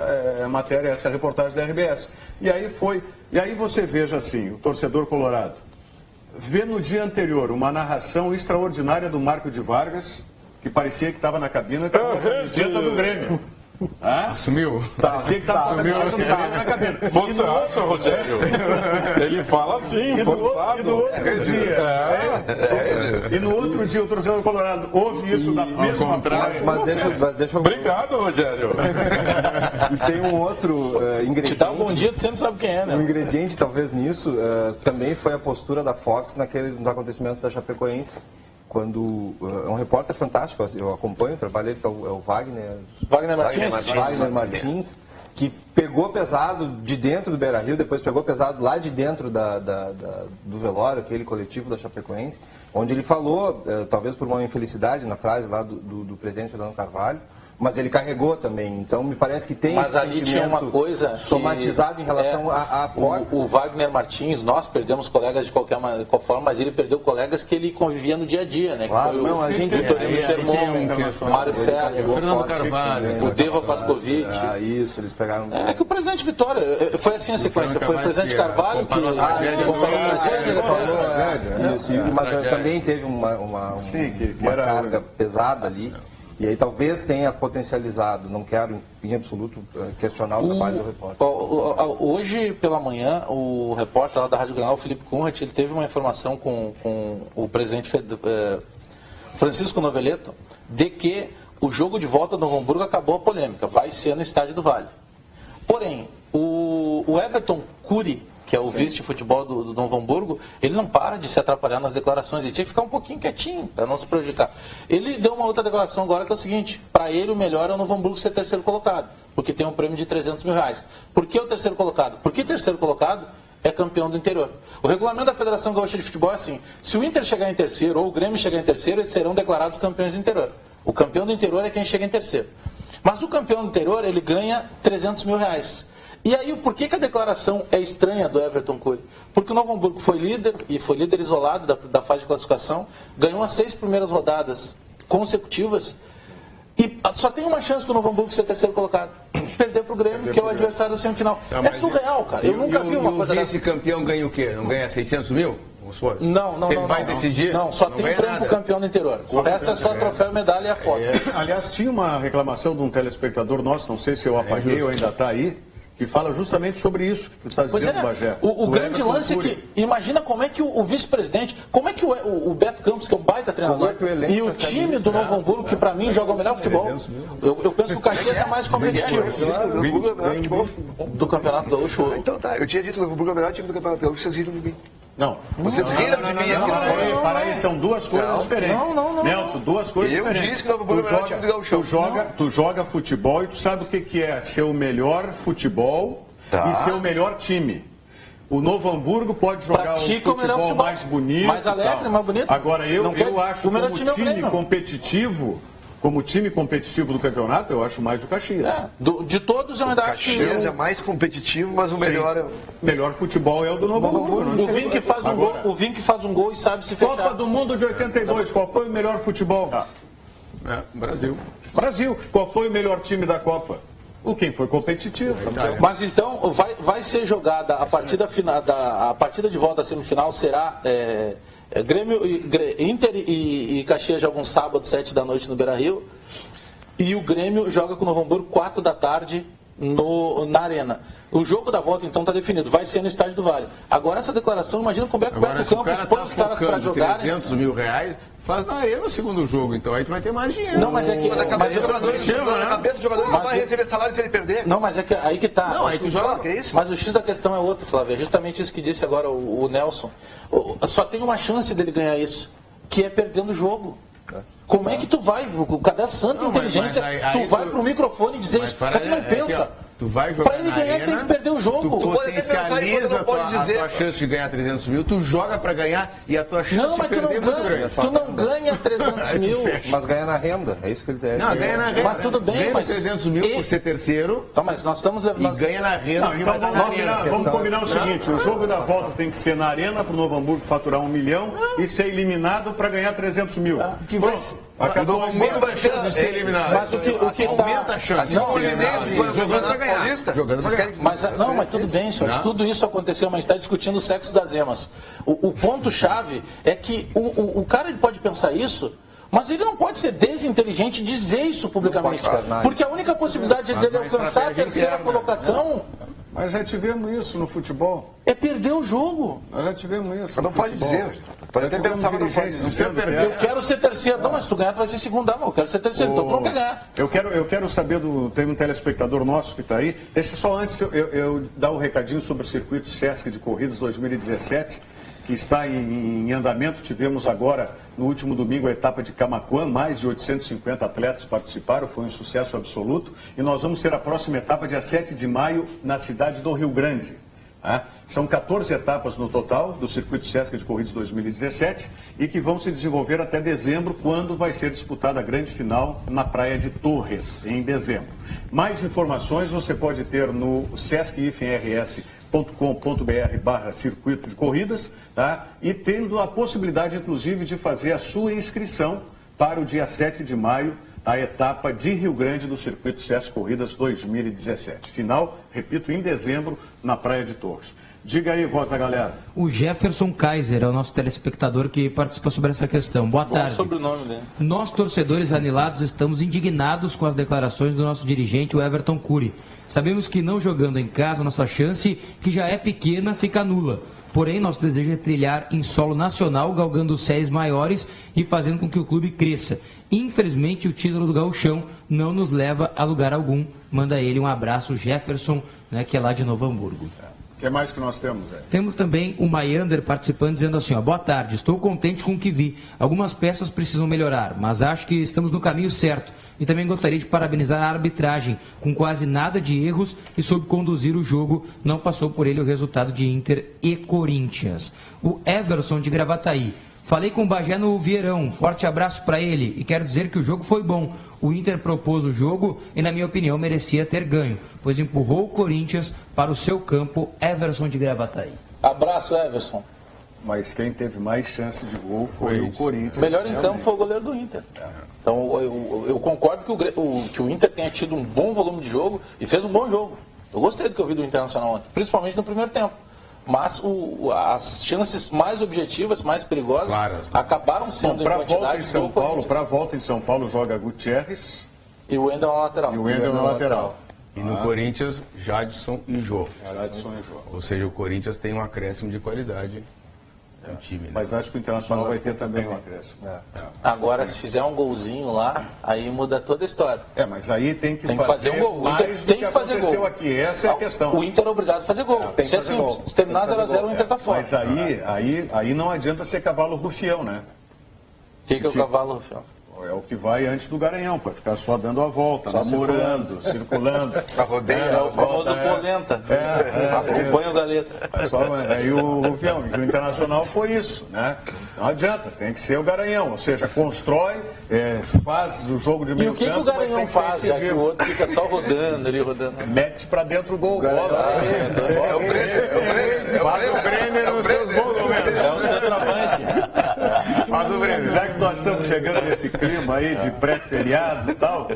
matéria, essa reportagem da RBS. E aí você veja assim, o torcedor colorado, vê no dia anterior uma narração extraordinária do Marco de Vargas, que parecia que estava na cabina com a camiseta do Grêmio. Assumiu? Parecia que estava na cabina. Você acha, Rogério? Ele fala assim, forçado. E no outro dia o torcedor colorado ouve isso da mesma frase. Mas deixa eu... Obrigado, Rogério. E tem um outro ingrediente. Te dá um bom dia, tu sempre sabe quem é, né? Um ingrediente, talvez, nisso, também foi a postura da Fox nos acontecimentos da Chapecoense. Quando é um repórter fantástico, eu acompanho o trabalho dele, que é o Wagner Martins, que pegou pesado de dentro do Beira-Rio, depois pegou pesado lá de dentro do velório, aquele coletivo da Chapecoense, onde ele falou, talvez por uma infelicidade na frase lá do presidente Fernando Carvalho, mas ele carregou também, então me parece que tem esse ali tinha uma coisa somatizado em relação à Fox. O Wagner Martins, nós perdemos colegas de qualquer forma, mas ele perdeu colegas que ele convivia no dia a dia, né? Claro, que foi o Vitorino Sherman, o Mário Sérgio, Fernando Carvalho, o Devo Pascovitch. Isso, eles pegaram... É que o presidente Vitória, foi assim a sequência, foi o presidente Carvalho que... Mas também teve uma carga pesada ali. E aí talvez tenha potencializado, não quero em absoluto questionar o trabalho do repórter. Hoje pela manhã, o repórter lá da Rádio Granal, Felipe Kunrat, ele teve uma informação com o presidente Francisco Noveleto, de que o jogo de volta no Novo Hamburgo acabou a polêmica, vai ser no Estádio do Vale. Porém, o Everton Cury, que é o vice de futebol do Novo Hamburgo, ele não para de se atrapalhar nas declarações, ele tinha que ficar um pouquinho quietinho para não se prejudicar. Ele deu uma outra declaração agora que é o seguinte: para ele o melhor é o Novo Hamburgo ser terceiro colocado, porque tem um prêmio de R$300 mil. Por que o terceiro colocado? Porque terceiro colocado é campeão do interior. O regulamento da Federação Gaúcha de Futebol é assim: se o Inter chegar em terceiro ou o Grêmio chegar em terceiro, eles serão declarados campeões do interior. O campeão do interior é quem chega em terceiro. Mas o campeão do interior, ele ganha R$300 mil. E aí, por que a declaração é estranha do Everton Cury? Porque o Novo Hamburgo foi líder, e foi líder isolado da fase de classificação, ganhou as 6 primeiras rodadas consecutivas, e só tem uma chance do Novo Hamburgo ser terceiro colocado: perder para o Grêmio, que é o adversário da semifinal. É surreal, cara. Eu nunca vi uma coisa dessa. Esse campeão ganha o quê? Não ganha 600 mil? Não. Vai decidir? Não, só tem um prêmio para o campeão do interior. O resto é só troféu, medalha e a foto. Aliás, tinha uma reclamação de um telespectador nosso, não sei se eu apaguei ou ainda está aí, que fala justamente sobre isso que tu está dizendo, Bagé. O grande lance é que, imagina como é que o vice-presidente, como é que o Beto Campos, que é um baita treinador, e o time do Novo Hamburgo, que para mim joga o melhor futebol, eu penso que o Caxias é mais competitivo do Campeonato Gaúcho. Então tá, eu tinha dito que o Novo Hamburgo é o melhor time do Campeonato Gaúcho, vocês riram de mim. Não. Vocês riram de mim aqui. Para aí, são duas coisas diferentes. Nelson, duas coisas diferentes. Eu disse que o Novo Hamburgo é o melhor time do Gaúcho. Tu joga futebol e tu sabe o que é ser o melhor futebol e ser o melhor time. O Novo Hamburgo pode jogar Pratica um futebol mais bonito. Mais alegre, mais bonito. Agora, eu acho como time competitivo do campeonato, eu acho mais o Caxias. De todos, eu ainda acho que... O Caxias é mais competitivo, mas o melhor é... melhor futebol é o do Novo Hamburgo. O Vim que faz um gol e sabe se fechar. Copa do Mundo de 82, qual foi o melhor futebol? Brasil. Qual foi o melhor time da Copa? Quem foi competitivo. Mas então, vai ser jogada a partida final, a partida de volta da semifinal será... Grêmio, Inter e Caxias jogam sábado, 7 da noite no Beira-Rio. E o Grêmio joga com o Novo Hamburgo 4 da tarde na Arena. O jogo da volta, então, está definido. Vai ser no Estádio do Vale. Agora, essa declaração, imagina como é que o Beto Campos põe os caras para jogarem. R$300 mil, faz na Arena o segundo jogo. Então, aí tu vai ter mais dinheiro. Não, mas é que... Na cabeça do jogador só vai receber salário se ele perder. Não, mas é que aí que tá. Não, aí que joga. É isso? Mas o X da questão é outro, Flávio. É justamente isso que disse agora o Nelson. Só tem uma chance dele ganhar isso, que é perdendo o jogo. Como é que tu vai, cadê a santa inteligência, tu vai pro microfone dizer isso? Só que não pensa. Tu vai jogar para ele ganhar, arena, tem que perder o jogo. Tu potencializa a tua chance de ganhar 300 mil, tu joga para ganhar e a tua chance de perder é muito grande. Tu não ganha 300 mil. Mas ganha na renda, é isso que ele tem. Não, ganha na renda. Mas tudo bem, ganha mas... 300 mil por ser terceiro. Então, mas nós estamos levando... E ganha na renda. Não, então vamos combinar o seguinte, o jogo da volta tem que ser na Arena para o Novo Hamburgo faturar 1 milhão e ser eliminado para ganhar 300 mil. Que vai... Acabou vai ser eliminado. Mas o que aumenta a chance de ser eliminado. Jogando para ganhar. Jogando para ganhar. Mas tudo bem, senhor. Tudo isso aconteceu, mas a gente está discutindo o sexo das emas. O ponto-chave é que o cara ele pode pensar isso, mas ele não pode ser desinteligente e dizer isso publicamente. Porque a única possibilidade dele alcançar a terceira colocação... Mas já tivemos isso no futebol. É perder o jogo. Nós já tivemos isso. Mas não pode dizer. Pode até pensar, mas não pode dizer. Eu quero ser terceiro. Não, mas se tu ganhar, tu vai ser segundo. Não, eu quero ser terceiro. Então tu não quer ganhar. Eu quero saber Teve um telespectador nosso que está aí. Deixa só antes eu dar um recadinho sobre o circuito Sesc de Corridas 2017, que está em andamento. Tivemos agora, no último domingo, a etapa de Camaquã. Mais de 850 atletas participaram, foi um sucesso absoluto. E nós vamos ter a próxima etapa, dia 7 de maio, na cidade do Rio Grande. São 14 etapas no total do circuito Sesc de Corridas 2017 e que vão se desenvolver até dezembro, quando vai ser disputada a grande final na Praia de Torres, em dezembro. Mais informações você pode ter no sesc-rs.com.br/circuito de corridas, e tendo a possibilidade, inclusive, de fazer a sua inscrição para o dia 7 de maio, a etapa de Rio Grande do circuito Sesc Corridas 2017. Final, repito, em dezembro, na Praia de Torres. Diga aí, voz da galera. O Jefferson Kaiser é o nosso telespectador que participa sobre essa questão. Boa tarde. Sobre o nome dele. Nós, torcedores anilados, estamos indignados com as declarações do nosso dirigente, o Everton Cury. Sabemos que não jogando em casa, nossa chance, que já é pequena, fica nula. Porém, nosso desejo é trilhar em solo nacional, galgando séries maiores e fazendo com que o clube cresça. Infelizmente, o título do Gauchão não nos leva a lugar algum. Manda ele um abraço, Jefferson, né, que é lá de Novo Hamburgo. O que mais que nós temos, velho? Temos também o Mayander participando, dizendo assim, ó, boa tarde, estou contente com o que vi. Algumas peças precisam melhorar, mas acho que estamos no caminho certo. E também gostaria de parabenizar a arbitragem, com quase nada de erros e soube conduzir o jogo. Não passou por ele o resultado de Inter e Corinthians. O Everson de Gravataí. Falei com o Bagé no Vieirão, forte abraço para ele e quero dizer que o jogo foi bom. O Inter propôs o jogo e, na minha opinião, merecia ter ganho, pois empurrou o Corinthians para o seu campo. Everson de Gravataí. Abraço, Everson. Mas quem teve mais chance de gol foi o Corinthians. Melhor em realmente. campo foi o goleiro do Inter. Então, eu concordo que o Inter tenha tido um bom volume de jogo e fez um bom jogo. Eu gostei do que eu vi do Internacional ontem, principalmente no primeiro tempo. Mas as chances mais objetivas, mais perigosas, claras, né? Acabaram sendo Para em quantidade a volta em São Paulo joga Gutierrez e o Wendel na lateral. na lateral. E no Corinthians, Jadson e Jô. Jadson e Jô. Ou seja, o Corinthians tem um acréscimo de qualidade no time. Né? Mas acho que o Internacional vai ter também um acréscimo. Agora, se fizer um golzinho lá, aí muda toda a história. Mas aí tem que fazer um gol. mais do que aconteceu aqui. Essa é a questão. O Inter é obrigado a fazer gol. Tem que Isso é simples. gol. Se terminar 0x0, o Inter tá fora. Mas aí não adianta ser cavalo rufião, né? O que é o cavalo rufião? É o que vai antes do Garanhão, para ficar só dando a volta, namorando, circulando. A rodeia. É o famoso polenta. Acompanha o galeta. Aí o Rufião, e o Internacional foi isso, né? Não adianta, tem que ser o Garanhão, ou seja, constrói, faz o jogo de meio campo. E o que o Garanhão faz, já que o outro fica só rodando ali, rodando? Mete para dentro o gol, bola. É o Brenner nos seus bons momentos. É o centroavante. Faz o Brenner. Já que nós estamos chegando nesse clima aí de pré-feriado e tal,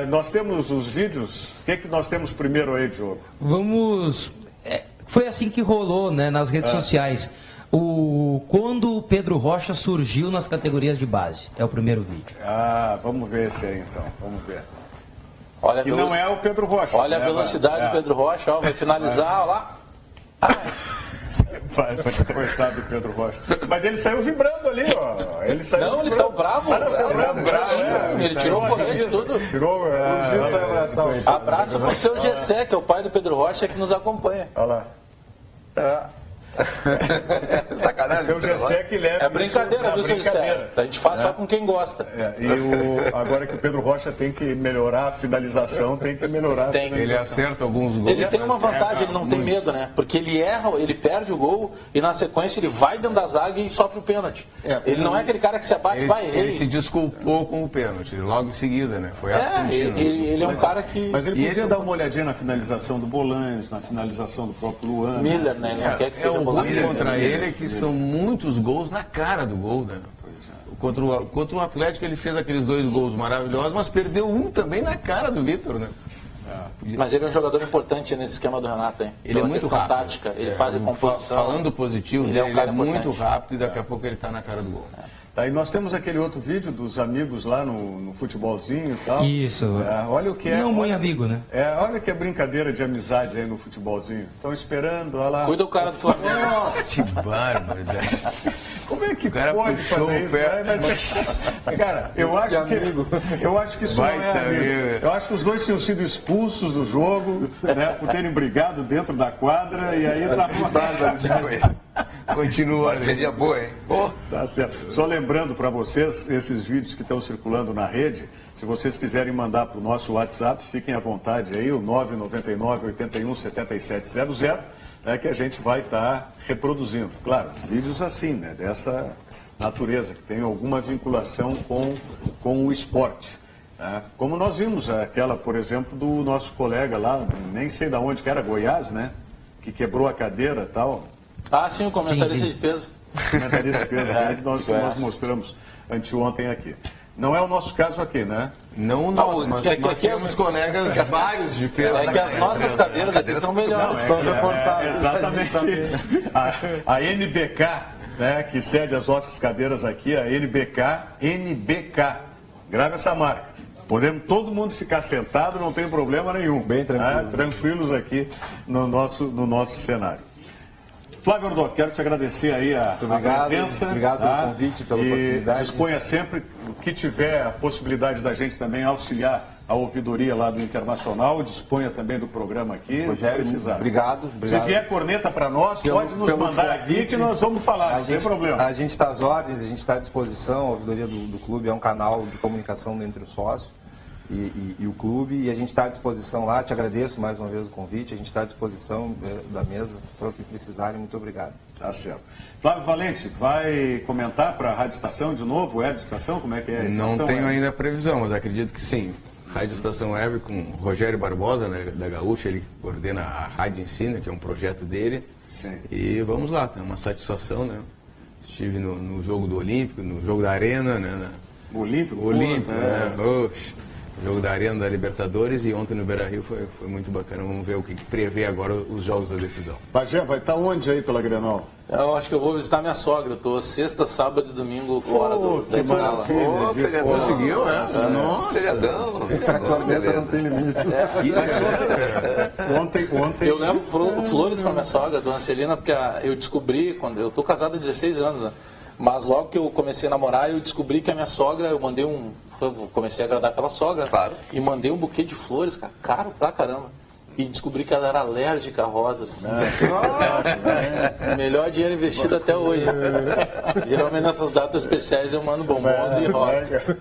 nós temos os vídeos. O que nós temos primeiro aí, Diogo? Vamos... foi assim que rolou, né, nas redes sociais. Quando o Pedro Rocha surgiu nas categorias de base. É o primeiro vídeo. Vamos ver esse aí então. Vamos ver. Olha que não é o Pedro Rocha. Olha a velocidade do Pedro Rocha, ó, vai finalizar, ó lá. Vai coitado do Pedro Rocha. Mas ele saiu vibrando ali, ó. Ele saiu bravo. Ele tirou o colete tudo. Tirou. Abraço pro seu Gessé, que é o pai do Pedro Rocha, que nos acompanha. Olha lá. Sacanagem. Seu Gessé que leva. É brincadeira, viu, seu Gessé? A gente faz só com quem gosta. Agora que o Pedro Rocha tem que melhorar a finalização, tem que melhorar. Ele acerta alguns gols. Ele tem uma vantagem, ele não tem medo, né? Porque ele erra, ele perde o gol e na sequência ele vai dentro da zaga e sofre o pênalti. Ele não é aquele cara que se abate, ele se desculpou com o pênalti, logo em seguida, né? Foi ele é um cara que... Mas ele podia dar uma olhadinha na finalização do Bolanes, na finalização do próprio Luan. Miller, né? Ele não quer que seja o contra ele é que são muitos gols na cara do gol, né? Contra o Atlético ele fez aqueles 2 gols maravilhosos, mas perdeu um também na cara do Vitor, né? Mas ele é um jogador importante nesse esquema do Renato, hein? Ele é muito rápido. Tática, ele faz a composição. Falando positivo, ele é muito rápido e daqui a pouco ele está na cara do gol. Aí nós temos aquele outro vídeo dos amigos lá no futebolzinho e tal. Isso. Olha o que é. Não muito amigo, né? Olha que é brincadeira de amizade aí no futebolzinho. Estão esperando, olha lá. Cuida o cara do Flamengo. Nossa, que barbaridade. Como é que pode fazer isso? Cara, eu acho que isso não é amigo. Eu acho que os dois tinham sido expulsos do jogo, né, por terem brigado dentro da quadra e aí continua. Seria boa, hein? Tá certo. Só lembrando para vocês, esses vídeos que estão circulando na rede, se vocês quiserem mandar para o nosso WhatsApp, fiquem à vontade aí, o 999-81-7700, que a gente vai estar reproduzindo. Claro, vídeos assim, né, dessa natureza, que tem alguma vinculação com o esporte. Né? Como nós vimos aquela, por exemplo, do nosso colega lá, nem sei de onde que era, Goiás, né, que quebrou a cadeira e tal. Sim, o comentarista de peso. Comentarista de peso, que nós mostramos anteontem aqui. Não é o nosso caso aqui, né? Não nós, mas nós temos colegas vários de Pedro. É que as nossas cadeiras aqui são melhores, estão reforçadas. Exatamente isso. A NBK, né, que cede as nossas cadeiras aqui, a NBK. Grave essa marca. Podemos todo mundo ficar sentado, não tem problema nenhum. Bem tranquilo. Tranquilos aqui no nosso cenário. Flávio Ordóquio, quero te agradecer aí a presença. Obrigado pelo convite, pela oportunidade. Disponha sempre, o que tiver a possibilidade da gente também auxiliar a ouvidoria lá do Internacional, disponha também do programa aqui. Rogério, obrigado. Se vier corneta para nós, pode nos mandar aqui que nós vamos falar, não tem problema. A gente está às ordens, a gente está à disposição, a ouvidoria do clube é um canal de comunicação entre o sócio e o clube, e a gente está à disposição lá. Te agradeço mais uma vez o convite, a gente está à disposição da mesa para o que precisarem. Muito obrigado. Tá certo. Flávio Valente, vai comentar para a Rádio Estação de novo, Web Estação, como é que é? Não tenho ainda a previsão, mas acredito que sim. Rádio Estação Web com Rogério Barbosa, né, da Gaúcha, ele que coordena a Rádio Ensina, que é um projeto dele. Sim. E vamos lá, é uma satisfação, né? Estive no jogo do Olímpico, no jogo da Arena, né? Olímpico, né? Oxe. Jogo da Arena da Libertadores, e ontem no Beira-Rio foi muito bacana. Vamos ver o que prevê agora os jogos da decisão. Bagé, vai estar onde aí pela Grenal? Eu acho que eu vou visitar minha sogra. Eu estou sexta, sábado e domingo fora da escola. Conseguiu, é? Nossa! Feriadão. Não tem limite. Ontem... Eu levo flores para minha sogra, dona Celina, porque eu descobri, quando eu estou casado há 16 anos, né? Mas logo que eu comecei a namorar, eu descobri que a minha sogra, comecei a agradar aquela sogra, claro. E mandei um buquê de flores, cara, caro pra caramba. E descobri que ela era alérgica a rosas. Melhor dinheiro investido até hoje. Geralmente nessas datas especiais eu mando bombons e rosas.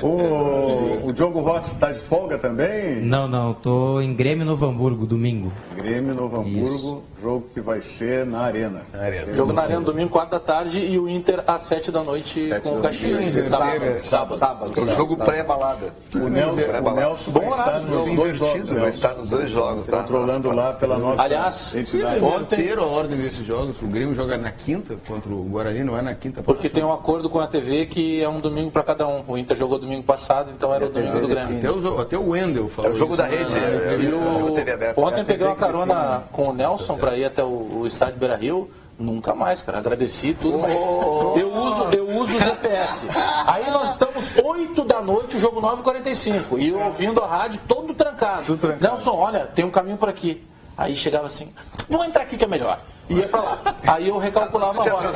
O Diogo Rossi está de folga também? Não, tô em Grêmio Novo Hamburgo, domingo. Grêmio Novo Hamburgo, jogo que vai ser na Arena. Jogo na Arena, domingo, 4 da tarde, e o Inter às 7 da noite com o Caxias. Sábado. O jogo pré-balada. O Nelson vai estar nos dois jogos. Vai estar nos dois jogos, tá? Controlando lá pela nossa entidade. Ontem a ordem desses jogos, o Grêmio joga na quinta contra o Guarani, não é na quinta. Porque tem um acordo com a TV que é um domingo para cada um. O Inter jogou domingo passado, então era o domingo do Grêmio. Até o Wendel falou. É o jogo da rede. Ontem peguei uma carona com o Nelson para ir até o estádio Beira-Rio. Nunca mais, cara. Agradeci tudo. Mas eu uso o GPS. Aí nós estamos 8 da noite, o jogo 9h45. E eu ouvindo a rádio todo trancado. Nelson, olha, tem um caminho por aqui. Aí chegava assim, vou entrar aqui que é melhor. Ia pra lá. Aí eu recalculava a hora.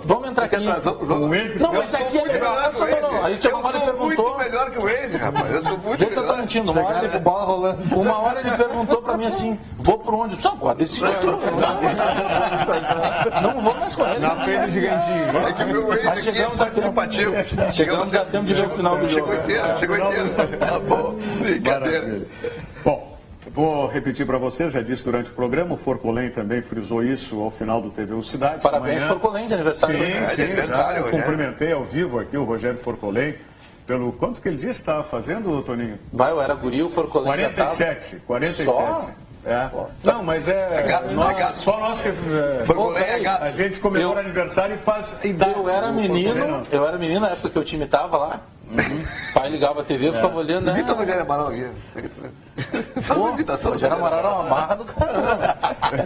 Vamos entrar aqui. Não, mas aqui é melhor. Não. Aí tinha uma hora ele perguntou. Muito melhor que o Waze, rapaz. Eu sou muito melhor. Vê se eu tô mentindo. Uma hora ele perguntou pra mim assim, vou por onde? Só agora, desse jeito. Não vou mais com ele. Na frente do gigantinho. É que o meu Waze aqui é participativo. Chegamos a tempo de ver o final do jogo. Chegou inteiro. Tá bom. Brincadeira. Bom. Vou repetir para vocês, já disse durante o programa, o Forcolém também frisou isso ao final do TV Cidade. Parabéns, Forcolém, de aniversário. Sim, já cumprimentei ao vivo aqui o Rogério Forcolém. Pelo quanto que ele disse que estava fazendo, Toninho? Vai, eu era guri, o Forcolém 47. Só? É. Não, mas só nós que a gente comemora aniversário e faz idade. Eu era menino na época que o time tava lá. O pai ligava a TV, eu ficava olhando, né? Imita o Rogério Amaral aqui. Pô, o Rogério Amaral era uma marra do caramba.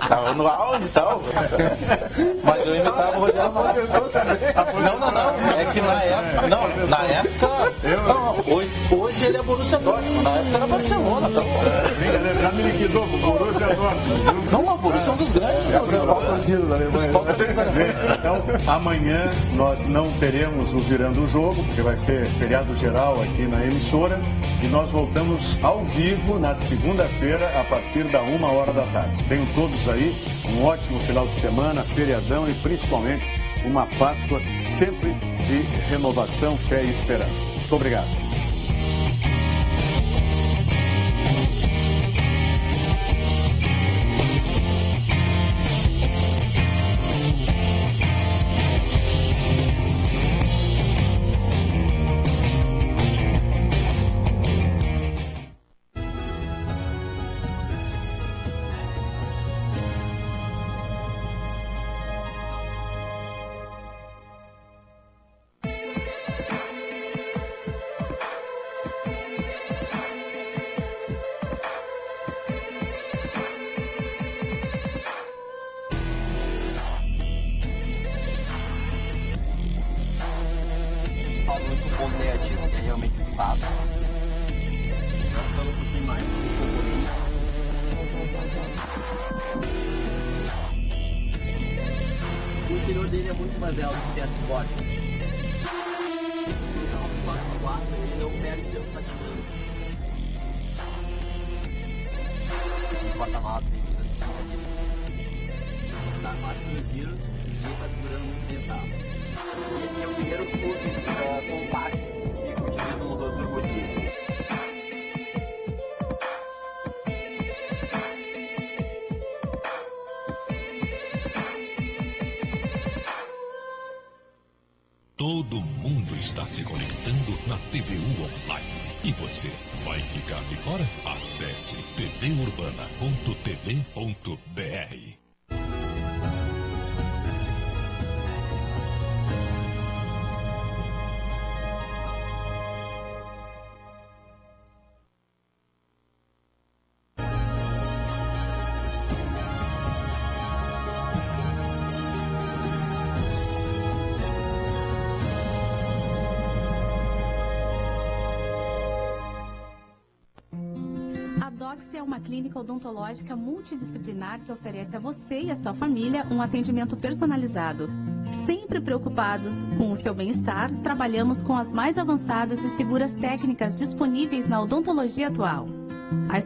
Tava no auge e tal. Mas eu imitava o Rogério Amaral. Não. É que na época. Hoje ele é Borussia Dortmund. Na época era Barcelona. Já me liquidou com o Borussia Dortmund. Não, o Borussia é um dos grandes. É a principal torcida da Alemanha. Então, amanhã nós não teremos o Virando o Jogo, porque vai ser feriado geral aqui na emissora. E nós voltamos ao vivo na segunda-feira, a partir da 1h da tarde. Tenham todos aí um ótimo final de semana, feriadão e principalmente uma Páscoa sempre de renovação, fé e esperança. Muito obrigado. gente não tem realmente espaço. Já falando um pouquinho mais do componente. O interior dele é muito mais alto que as portas. Ele é um 4x4, ele não perde tempo patinando. O porta-malas tem 250 quilos. Tá mais de 2 quilos e ele tá segurando muito tempo, tá? Esse é o primeiro SUV compacto que utiliza o motor turbo diesel. Todo mundo está se conectando na TVU Online. E você vai ficar de fora? Acesse tvurbana.tv.br. É uma clínica odontológica multidisciplinar que oferece a você e a sua família um atendimento personalizado. Sempre preocupados com o seu bem-estar, trabalhamos com as mais avançadas e seguras técnicas disponíveis na odontologia atual. As